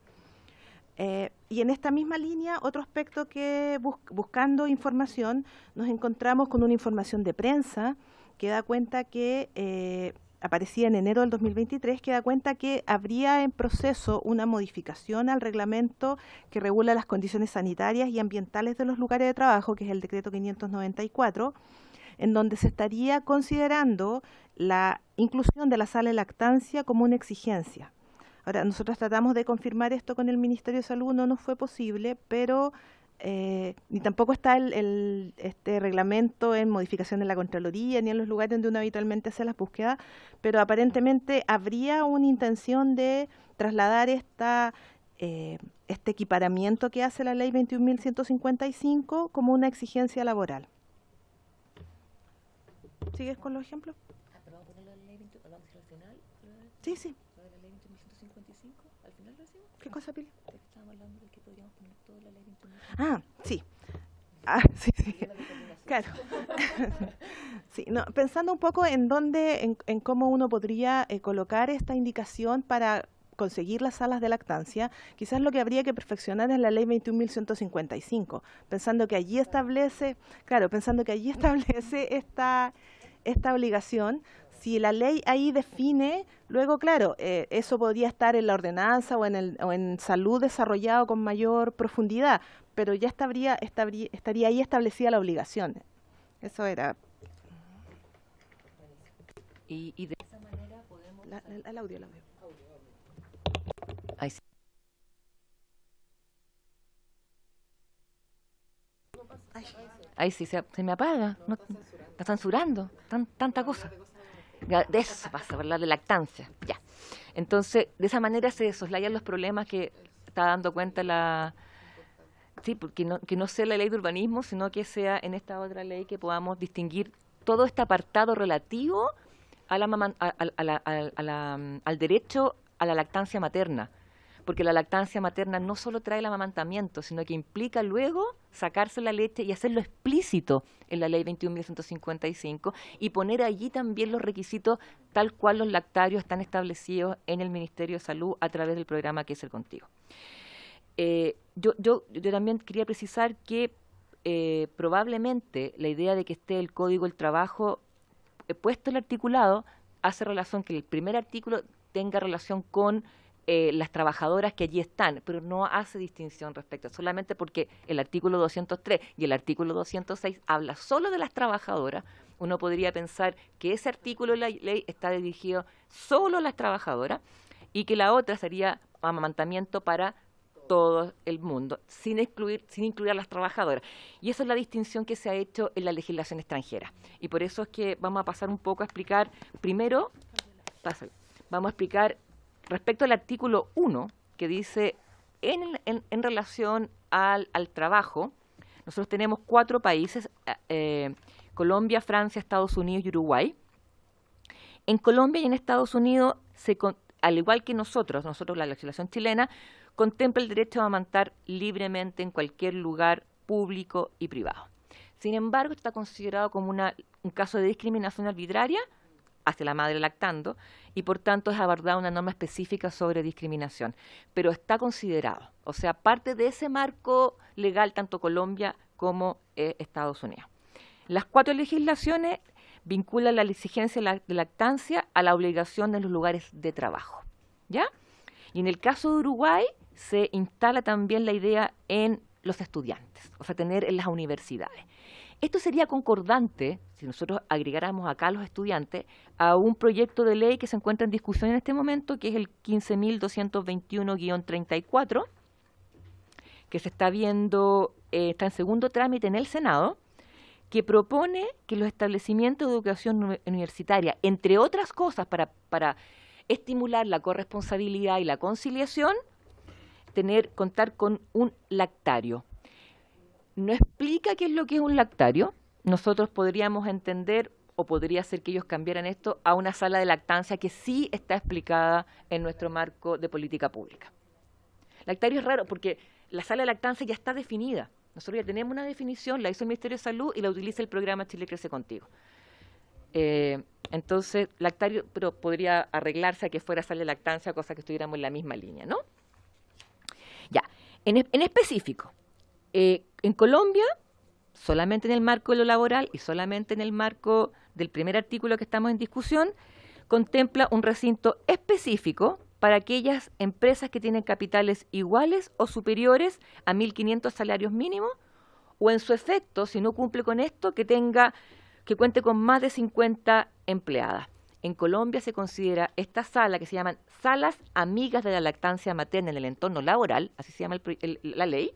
Y en esta misma línea, otro aspecto que buscando información, nos encontramos con una información de prensa que da cuenta que aparecía en enero del 2023, que da cuenta que habría en proceso una modificación al reglamento que regula las condiciones sanitarias y ambientales de los lugares de trabajo, que es el decreto 594, en donde se estaría considerando la inclusión de la sala de lactancia como una exigencia. Ahora, nosotros tratamos de confirmar esto con el Ministerio de Salud, no nos fue posible, pero ni tampoco está este reglamento en modificación en la Contraloría ni en los lugares donde uno habitualmente hace las búsquedas, pero aparentemente habría una intención de trasladar este equiparamiento que hace la ley 21.155 como una exigencia laboral. ¿Sigues con los ejemplos? ¿Pero vamos a poner la ley 21, al final? Sí, sí. ¿La de la ley 21.155? ¿Al final lo decimos? ¿Qué cosa, Pili? Estábamos hablando de que podríamos poner toda la ley 21.155. Sí. Sí. Claro. Sí, no, pensando un poco en cómo uno podría colocar esta indicación para conseguir las salas de lactancia, quizás lo que habría que perfeccionar es la ley 21.155, pensando que allí establece esta obligación. Si la ley ahí define, luego, claro, eso podría estar en la ordenanza o en salud desarrollado con mayor profundidad, pero ya estaría ahí establecida la obligación. Eso era. Y de esa manera podemos... El audio. Ahí sí. Ahí sí, se me apaga. No, está censurando. Tanta cosa. De eso se pasa, ¿verdad? De lactancia. Ya. Entonces, de esa manera se soslayan los problemas que está dando cuenta Sí, porque que no sea la ley de urbanismo, sino que sea en esta otra ley que podamos distinguir todo este apartado relativo al derecho a la lactancia materna. Porque la lactancia materna no solo trae el amamantamiento, sino que implica luego sacarse la leche y hacerlo explícito en la ley 21.155 y poner allí también los requisitos tal cual los lactarios están establecidos en el Ministerio de Salud a través del programa Que es el Contigo. Yo también quería precisar que probablemente la idea de que esté el Código del Trabajo puesto el articulado hace relación que el primer artículo tenga relación con las trabajadoras que allí están, pero no hace distinción respecto, solamente porque el artículo 203 y el artículo 206 habla solo de las trabajadoras. Uno podría pensar que ese artículo de la ley está dirigido solo a las trabajadoras y que la otra sería amamantamiento para todo el mundo, sin incluir a las trabajadoras. Y esa es la distinción que se ha hecho en la legislación extranjera. Y por eso es que vamos a pasar un poco a explicar, primero, vamos a explicar respecto al artículo 1, que dice, en relación al trabajo, nosotros tenemos 4 países, Colombia, Francia, Estados Unidos y Uruguay. En Colombia y en Estados Unidos al igual que nosotros la legislación chilena, contempla el derecho a amamantar libremente en cualquier lugar público y privado. Sin embargo, está considerado como un caso de discriminación arbitraria hacia la madre lactando y por tanto es abordada una norma específica sobre discriminación, pero está considerado, o sea, parte de ese marco legal tanto Colombia como Estados Unidos. Las 4 legislaciones vinculan la exigencia de lactancia a la obligación en los lugares de trabajo, ¿ya? Y en el caso de Uruguay se instala también la idea en los estudiantes, o sea, tener en las universidades. Esto sería concordante, si nosotros agregáramos acá a los estudiantes, a un proyecto de ley que se encuentra en discusión en este momento, que es el 15.221-34, que se está viendo, está en segundo trámite en el Senado, que propone que los establecimientos de educación universitaria, entre otras cosas, para estimular la corresponsabilidad y la conciliación, contar con un lactario. No explica qué es lo que es un lactario. Nosotros podríamos entender, o podría ser que ellos cambiaran esto, a una sala de lactancia que sí está explicada en nuestro marco de política pública. Lactario es raro porque la sala de lactancia ya está definida. Nosotros ya tenemos una definición, la hizo el Ministerio de Salud y la utiliza el programa Chile Crece Contigo. Entonces, lactario, pero podría arreglarse a que fuera sala de lactancia, cosa que estuviéramos en la misma línea, ¿no? Ya, en específico, en Colombia, solamente en el marco de lo laboral y solamente en el marco del primer artículo que estamos en discusión, contempla un recinto específico para aquellas empresas que tienen capitales iguales o superiores a 1.500 salarios mínimos, o en su efecto, si no cumple con esto, que cuente con más de 50 empleadas. En Colombia se considera esta sala, que se llaman salas amigas de la lactancia materna en el entorno laboral, así se llama la ley,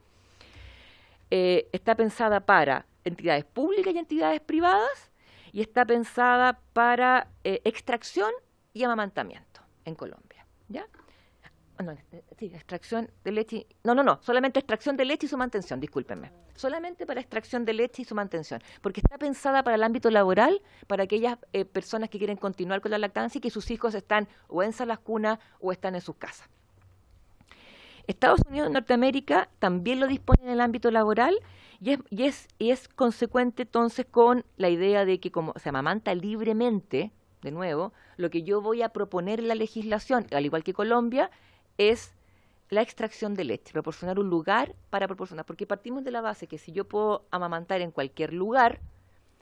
está pensada para entidades públicas y entidades privadas, y está pensada para extracción y amamantamiento en Colombia, ¿ya? Sí, extracción de leche, solamente extracción de leche y su mantención, discúlpenme. Solamente para extracción de leche y su mantención, porque está pensada para el ámbito laboral, para aquellas personas que quieren continuar con la lactancia y que sus hijos están o en salas cunas o están en sus casas. Estados Unidos y Norteamérica también lo dispone en el ámbito laboral y es consecuente entonces con la idea de que como se amamanta libremente, de nuevo, lo que yo voy a proponer en la legislación, al igual que Colombia, es la extracción de leche, proporcionar un lugar para proporcionar, porque partimos de la base que si yo puedo amamantar en cualquier lugar,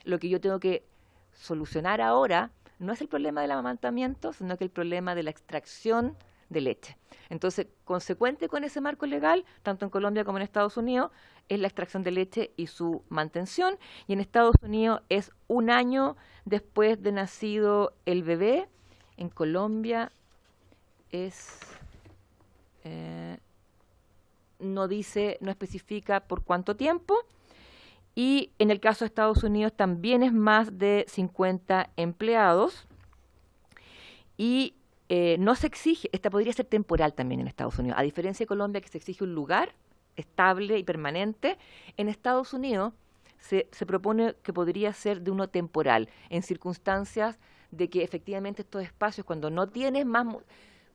lo que yo tengo que solucionar ahora no es el problema del amamantamiento, sino que el problema de la extracción de leche. Entonces, consecuente con ese marco legal, tanto en Colombia como en Estados Unidos, es la extracción de leche y su mantención, y en Estados Unidos es 1 año después de nacido el bebé. En Colombia es... no especifica por cuánto tiempo, y en el caso de Estados Unidos también es más de 50 empleados, y no se exige, esta podría ser temporal también en Estados Unidos, a diferencia de Colombia que se exige un lugar estable y permanente. En Estados Unidos se propone que podría ser de uno temporal, en circunstancias de que efectivamente estos espacios, cuando no tienes más,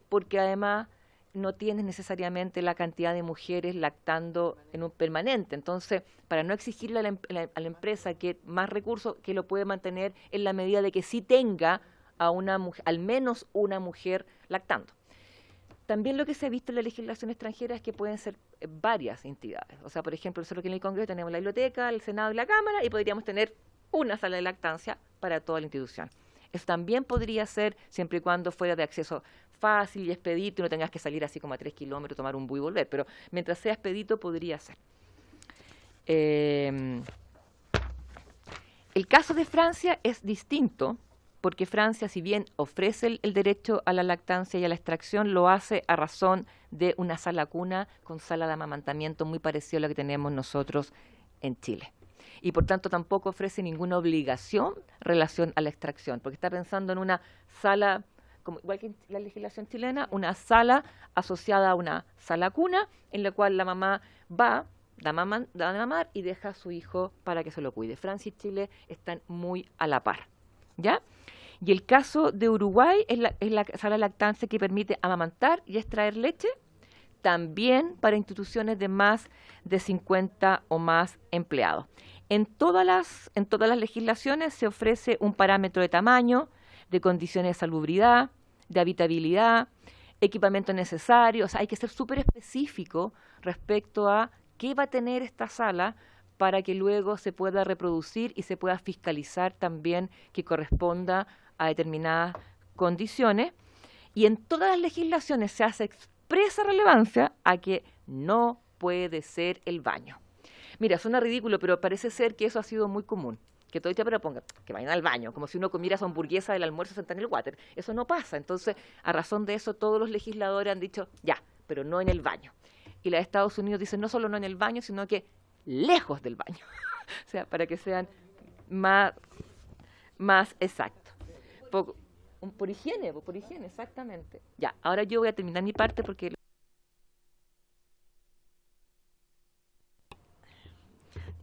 porque además no tienes necesariamente la cantidad de mujeres lactando en un permanente. Entonces, para no exigirle a la empresa que más recursos, que lo puede mantener en la medida de que sí tenga a al menos una mujer lactando. También lo que se ha visto en la legislación extranjera es que pueden ser varias entidades. O sea, por ejemplo, nosotros aquí en el Congreso tenemos la biblioteca, el Senado y la Cámara, y podríamos tener una sala de lactancia para toda la institución. Eso también podría ser siempre y cuando fuera de acceso fácil y expedito y no tengas que salir así como a 3 kilómetros, tomar un bus y volver, pero mientras sea expedito podría ser. El caso de Francia es distinto, porque Francia, si bien ofrece el derecho a la lactancia y a la extracción, lo hace a razón de una sala cuna con sala de amamantamiento muy parecida a la que tenemos nosotros en Chile. Y por tanto tampoco ofrece ninguna obligación en relación a la extracción, porque está pensando en una sala, igual que en la legislación chilena, una sala asociada a una sala cuna, en la cual la mamá va, da a mamar y deja a su hijo para que se lo cuide. Francia y Chile están muy a la par, ¿ya? Y el caso de Uruguay es la sala de lactancia que permite amamantar y extraer leche, también para instituciones de más de 50 o más empleados. En todas las legislaciones se ofrece un parámetro de tamaño, de condiciones de salubridad, de habitabilidad, equipamiento necesario. O sea, hay que ser súper específico respecto a qué va a tener esta sala para que luego se pueda reproducir y se pueda fiscalizar también que corresponda a determinadas condiciones. Y en todas las legislaciones se hace expresa relevancia a que no puede ser el baño. Mira, suena ridículo, pero parece ser que eso ha sido muy común. Que todo el tiempo ponga que vayan al baño, como si uno comiera esa hamburguesa del almuerzo sentada en el water. Eso no pasa. Entonces, a razón de eso, todos los legisladores han dicho, ya, pero no en el baño. Y la de Estados Unidos dice no solo no en el baño, sino que lejos del baño. O sea, para que sean más exactos. Por higiene, exactamente. Ya, ahora yo voy a terminar mi parte porque...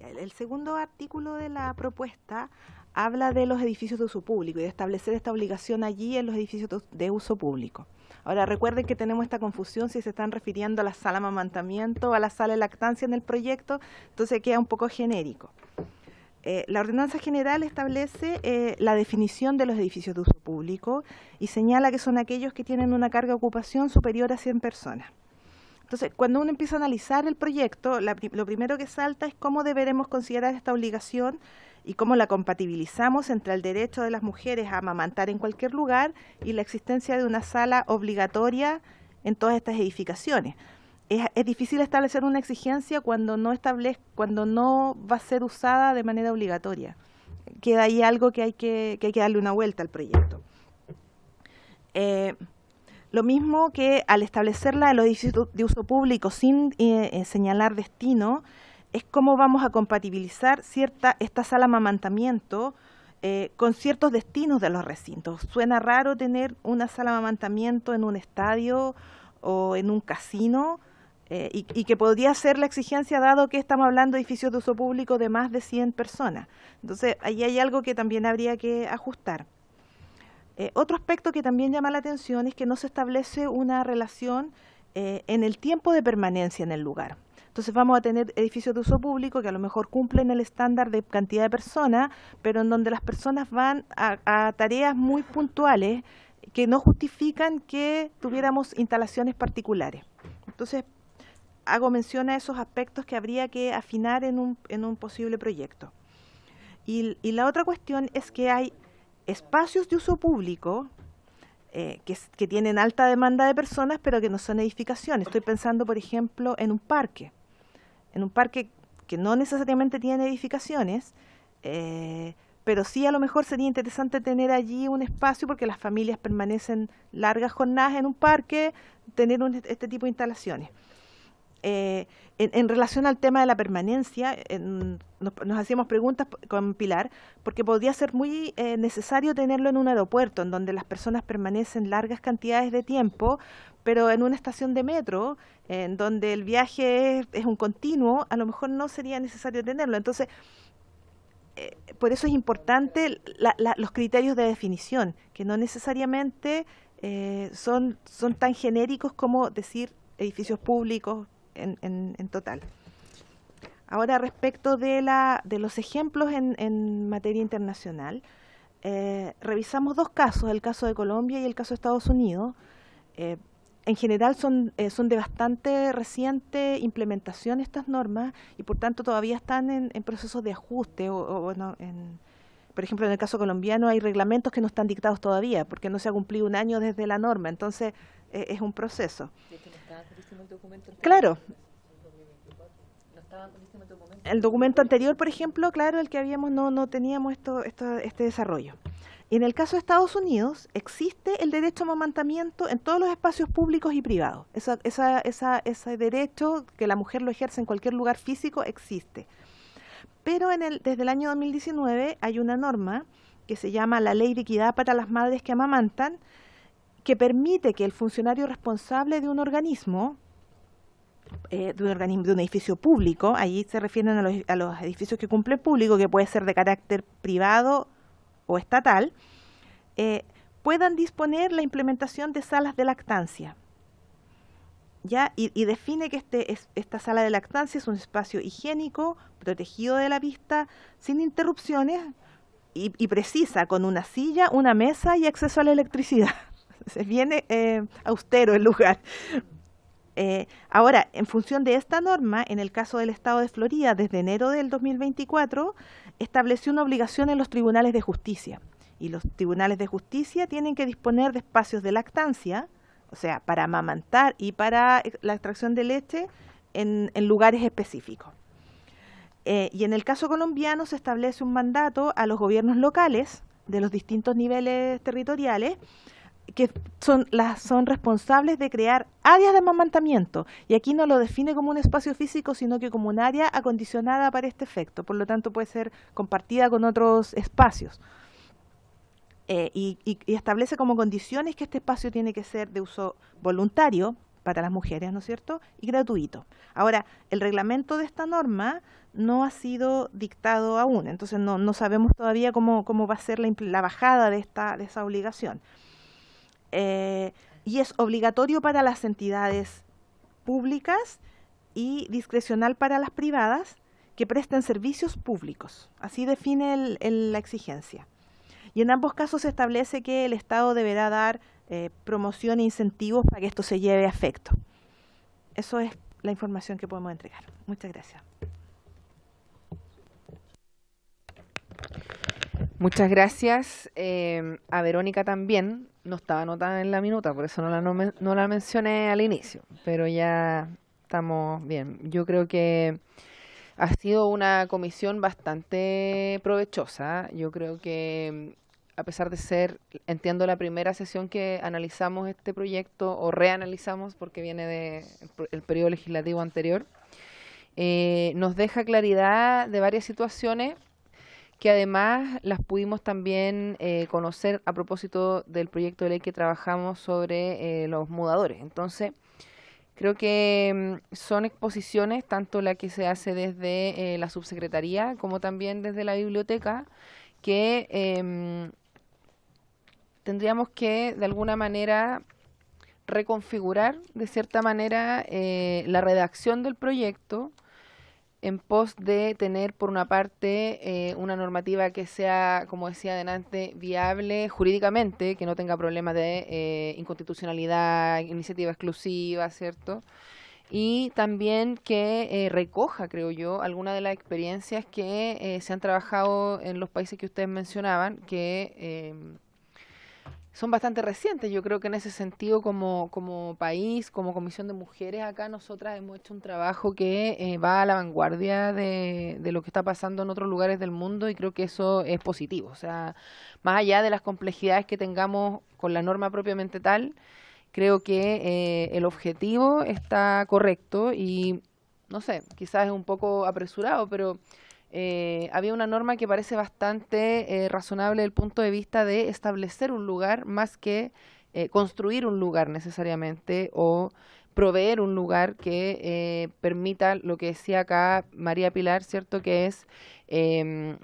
El segundo artículo de la propuesta habla de los edificios de uso público y de establecer esta obligación allí en los edificios de uso público. Ahora recuerden que tenemos esta confusión si se están refiriendo a la sala de amamantamiento o a la sala de lactancia en el proyecto, entonces queda un poco genérico. La ordenanza general establece la definición de los edificios de uso público y señala que son aquellos que tienen una carga de ocupación superior a 100 personas. Entonces, cuando uno empieza a analizar el proyecto, lo primero que salta es cómo deberemos considerar esta obligación y cómo la compatibilizamos entre el derecho de las mujeres a amamantar en cualquier lugar y la existencia de una sala obligatoria en todas estas edificaciones. Es difícil establecer una exigencia cuando no va a ser usada de manera obligatoria. Queda ahí algo que hay que darle una vuelta al proyecto. Lo mismo que al establecerla en los edificios de uso público sin señalar destino, es cómo vamos a compatibilizar esta sala de amamantamiento con ciertos destinos de los recintos. Suena raro tener una sala de amamantamiento en un estadio o en un casino, y que podría ser la exigencia dado que estamos hablando de edificios de uso público de más de 100 personas. Entonces, ahí hay algo que también habría que ajustar. Otro aspecto que también llama la atención es que no se establece una relación en el tiempo de permanencia en el lugar. Entonces vamos a tener edificios de uso público que a lo mejor cumplen el estándar de cantidad de personas, pero en donde las personas van a tareas muy puntuales que no justifican que tuviéramos instalaciones particulares. Entonces, hago mención a esos aspectos que habría que afinar en un posible proyecto. Y la otra cuestión es que hay espacios de uso público que tienen alta demanda de personas, pero que no son edificaciones. Estoy pensando, por ejemplo, en un parque que no necesariamente tiene edificaciones, pero sí a lo mejor sería interesante tener allí un espacio porque las familias permanecen largas jornadas en un parque, tener este tipo de instalaciones. En relación al tema de la permanencia, nos hacíamos preguntas con Pilar, porque podría ser muy necesario tenerlo en un aeropuerto, en donde las personas permanecen largas cantidades de tiempo, pero en una estación de metro, en donde el viaje es un continuo, a lo mejor no sería necesario tenerlo. Entonces, por eso es importante los criterios de definición, que no necesariamente son tan genéricos como decir edificios públicos en total. Ahora, respecto de los ejemplos en materia internacional, revisamos dos casos, el caso de Colombia y el caso de Estados Unidos. En general son de bastante reciente implementación estas normas y por tanto todavía están en procesos de ajuste. Por ejemplo, en el caso colombiano hay reglamentos que no están dictados todavía porque no se ha cumplido un año desde la norma, entonces es un proceso. Claro. El documento anterior, por ejemplo, claro, el que habíamos no teníamos este desarrollo. Y en el caso de Estados Unidos existe el derecho a amamantamiento en todos los espacios públicos y privados. Ese derecho que la mujer lo ejerce en cualquier lugar físico existe. Pero desde el año 2019 hay una norma que se llama la Ley de Equidad para las Madres que Amamantan, que permite que el funcionario responsable de un organismo, de un edificio público, allí se refieren a los edificios que cumplen público, que puede ser de carácter privado o estatal, puedan disponer la implementación de salas de lactancia. ¿Ya? Y define que esta sala de lactancia es un espacio higiénico, protegido de la vista, sin interrupciones y precisa, con una silla, una mesa y acceso a la electricidad. Es bien austero el lugar. Ahora, en función de esta norma, en el caso del Estado de Florida, desde enero del 2024, estableció una obligación en los tribunales de justicia. Y los tribunales de justicia tienen que disponer de espacios de lactancia, o sea, para amamantar y para la extracción de leche en lugares específicos. Y en el caso colombiano se establece un mandato a los gobiernos locales de los distintos niveles territoriales que son responsables de crear áreas de amamantamiento. Y aquí no lo define como un espacio físico, sino que como un área acondicionada para este efecto. Por lo tanto, puede ser compartida con otros espacios. Y establece como condiciones que este espacio tiene que ser de uso voluntario para las mujeres, ¿no es cierto?, y gratuito. Ahora, el reglamento de esta norma no ha sido dictado aún, entonces no sabemos todavía cómo va a ser la bajada de esa obligación. Y es obligatorio para las entidades públicas y discrecional para las privadas que presten servicios públicos. Así define la exigencia. Y en ambos casos se establece que el Estado deberá dar promoción e incentivos para que esto se lleve a efecto. Eso es la información que podemos entregar. Muchas gracias. Muchas gracias a Verónica también. No estaba anotada en la minuta, por eso no la mencioné al inicio, pero ya estamos bien. Yo creo que ha sido una comisión bastante provechosa. Yo creo que a pesar de ser, entiendo, la primera sesión que analizamos este proyecto o reanalizamos porque viene del periodo legislativo anterior, nos deja claridad de varias situaciones que además las pudimos también conocer a propósito del proyecto de ley que trabajamos sobre los mudadores. Entonces, creo que son exposiciones, tanto la que se hace desde la subsecretaría como también desde la biblioteca, que tendríamos que de alguna manera reconfigurar de cierta manera la redacción del proyecto en pos de tener, por una parte, una normativa que sea, como decía adelante, viable jurídicamente, que no tenga problemas de inconstitucionalidad, iniciativa exclusiva, ¿cierto? Y también que recoja, creo yo, algunas de las experiencias que se han trabajado en los países que ustedes mencionaban, que son bastante recientes. Yo creo que en ese sentido, como país, como Comisión de Mujeres, acá nosotras hemos hecho un trabajo que va a la vanguardia de lo que está pasando en otros lugares del mundo, y creo que eso es positivo. O sea, más allá de las complejidades que tengamos con la norma propiamente tal, creo que el objetivo está correcto y, no sé, quizás es un poco apresurado, pero había una norma que parece bastante razonable desde el punto de vista de establecer un lugar más que construir un lugar necesariamente o proveer un lugar que permita lo que decía acá María Pilar, ¿cierto? Que es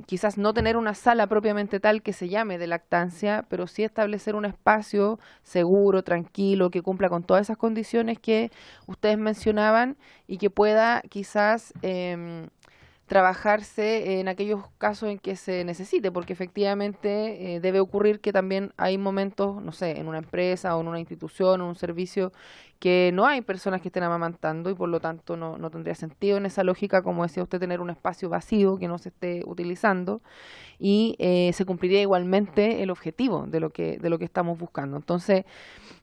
quizás no tener una sala propiamente tal que se llame de lactancia, pero sí establecer un espacio seguro, tranquilo, que cumpla con todas esas condiciones que ustedes mencionaban y que pueda quizás trabajarse en aquellos casos en que se necesite, porque efectivamente debe ocurrir que también hay momentos, no sé, en una empresa o en una institución o en un servicio que no hay personas que estén amamantando y por lo tanto no tendría sentido en esa lógica, como decía usted, tener un espacio vacío que no se esté utilizando y se cumpliría igualmente el objetivo de lo que estamos buscando. Entonces,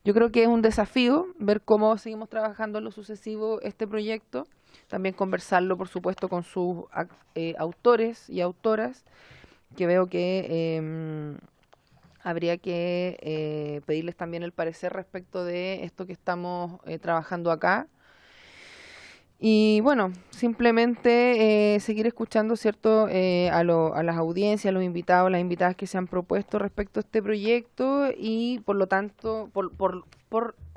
yo creo que es un desafío ver cómo seguimos trabajando en lo sucesivo este proyecto. También conversarlo, por supuesto, con sus autores y autoras, que veo que habría que pedirles también el parecer respecto de esto que estamos trabajando acá. Y bueno, simplemente seguir escuchando, ¿cierto?, a las audiencias, a los invitados, las invitadas que se han propuesto respecto a este proyecto y, por lo tanto,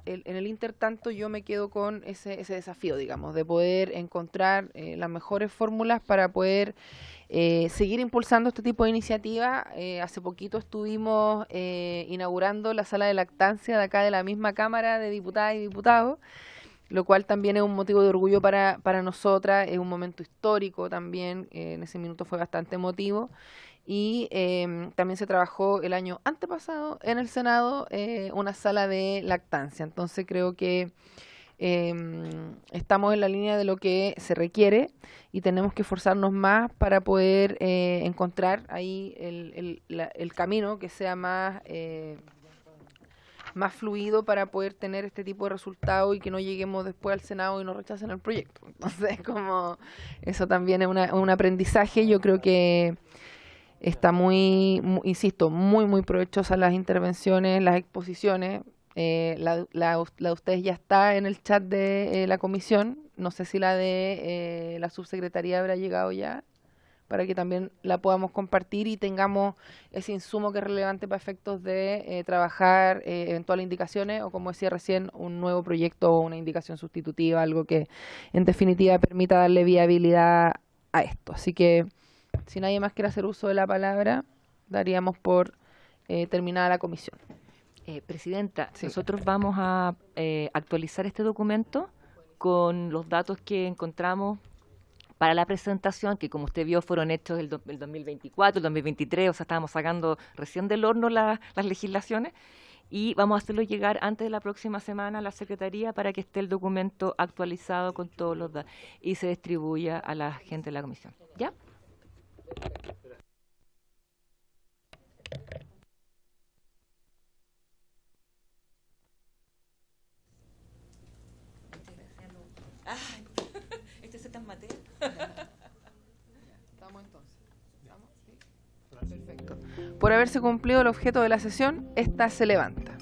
en el intertanto yo me quedo con ese desafío, digamos, de poder encontrar las mejores fórmulas para poder seguir impulsando este tipo de iniciativas. Hace poquito estuvimos inaugurando la sala de lactancia de acá de la misma Cámara de Diputadas y Diputados, lo cual también es un motivo de orgullo para nosotras, es un momento histórico también, en ese minuto fue bastante emotivo. Y también se trabajó el año antepasado en el Senado una sala de lactancia. Entonces creo que estamos en la línea de lo que se requiere y tenemos que esforzarnos más para poder encontrar ahí el camino que sea más fluido para poder tener este tipo de resultados y que no lleguemos después al Senado y nos rechacen el proyecto. Entonces, como eso también es un aprendizaje. Yo creo que está insisto, muy provechosa las intervenciones, las exposiciones. La de ustedes ya está en el chat de la comisión. No sé si la de la subsecretaría habrá llegado ya, para que también la podamos compartir y tengamos ese insumo que es relevante para efectos de trabajar eventuales indicaciones o, como decía recién, un nuevo proyecto o una indicación sustitutiva, algo que en definitiva permita darle viabilidad a esto. Así que, si nadie más quiere hacer uso de la palabra, daríamos por terminada la comisión. Presidenta, Sí. nosotros vamos a actualizar este documento con los datos que encontramos para la presentación, que como usted vio fueron hechos el 2024, el 2023, o sea, estábamos sacando recién del horno las legislaciones, y vamos a hacerlo llegar antes de la próxima semana a la Secretaría para que esté el documento actualizado con todos los datos y se distribuya a la gente de la comisión. ¿Ya? ¿Este se está en materia? ¿Estamos entonces? ¿Estamos? ¿Sí? Perfecto. Por haberse cumplido el objeto de la sesión, esta se levanta.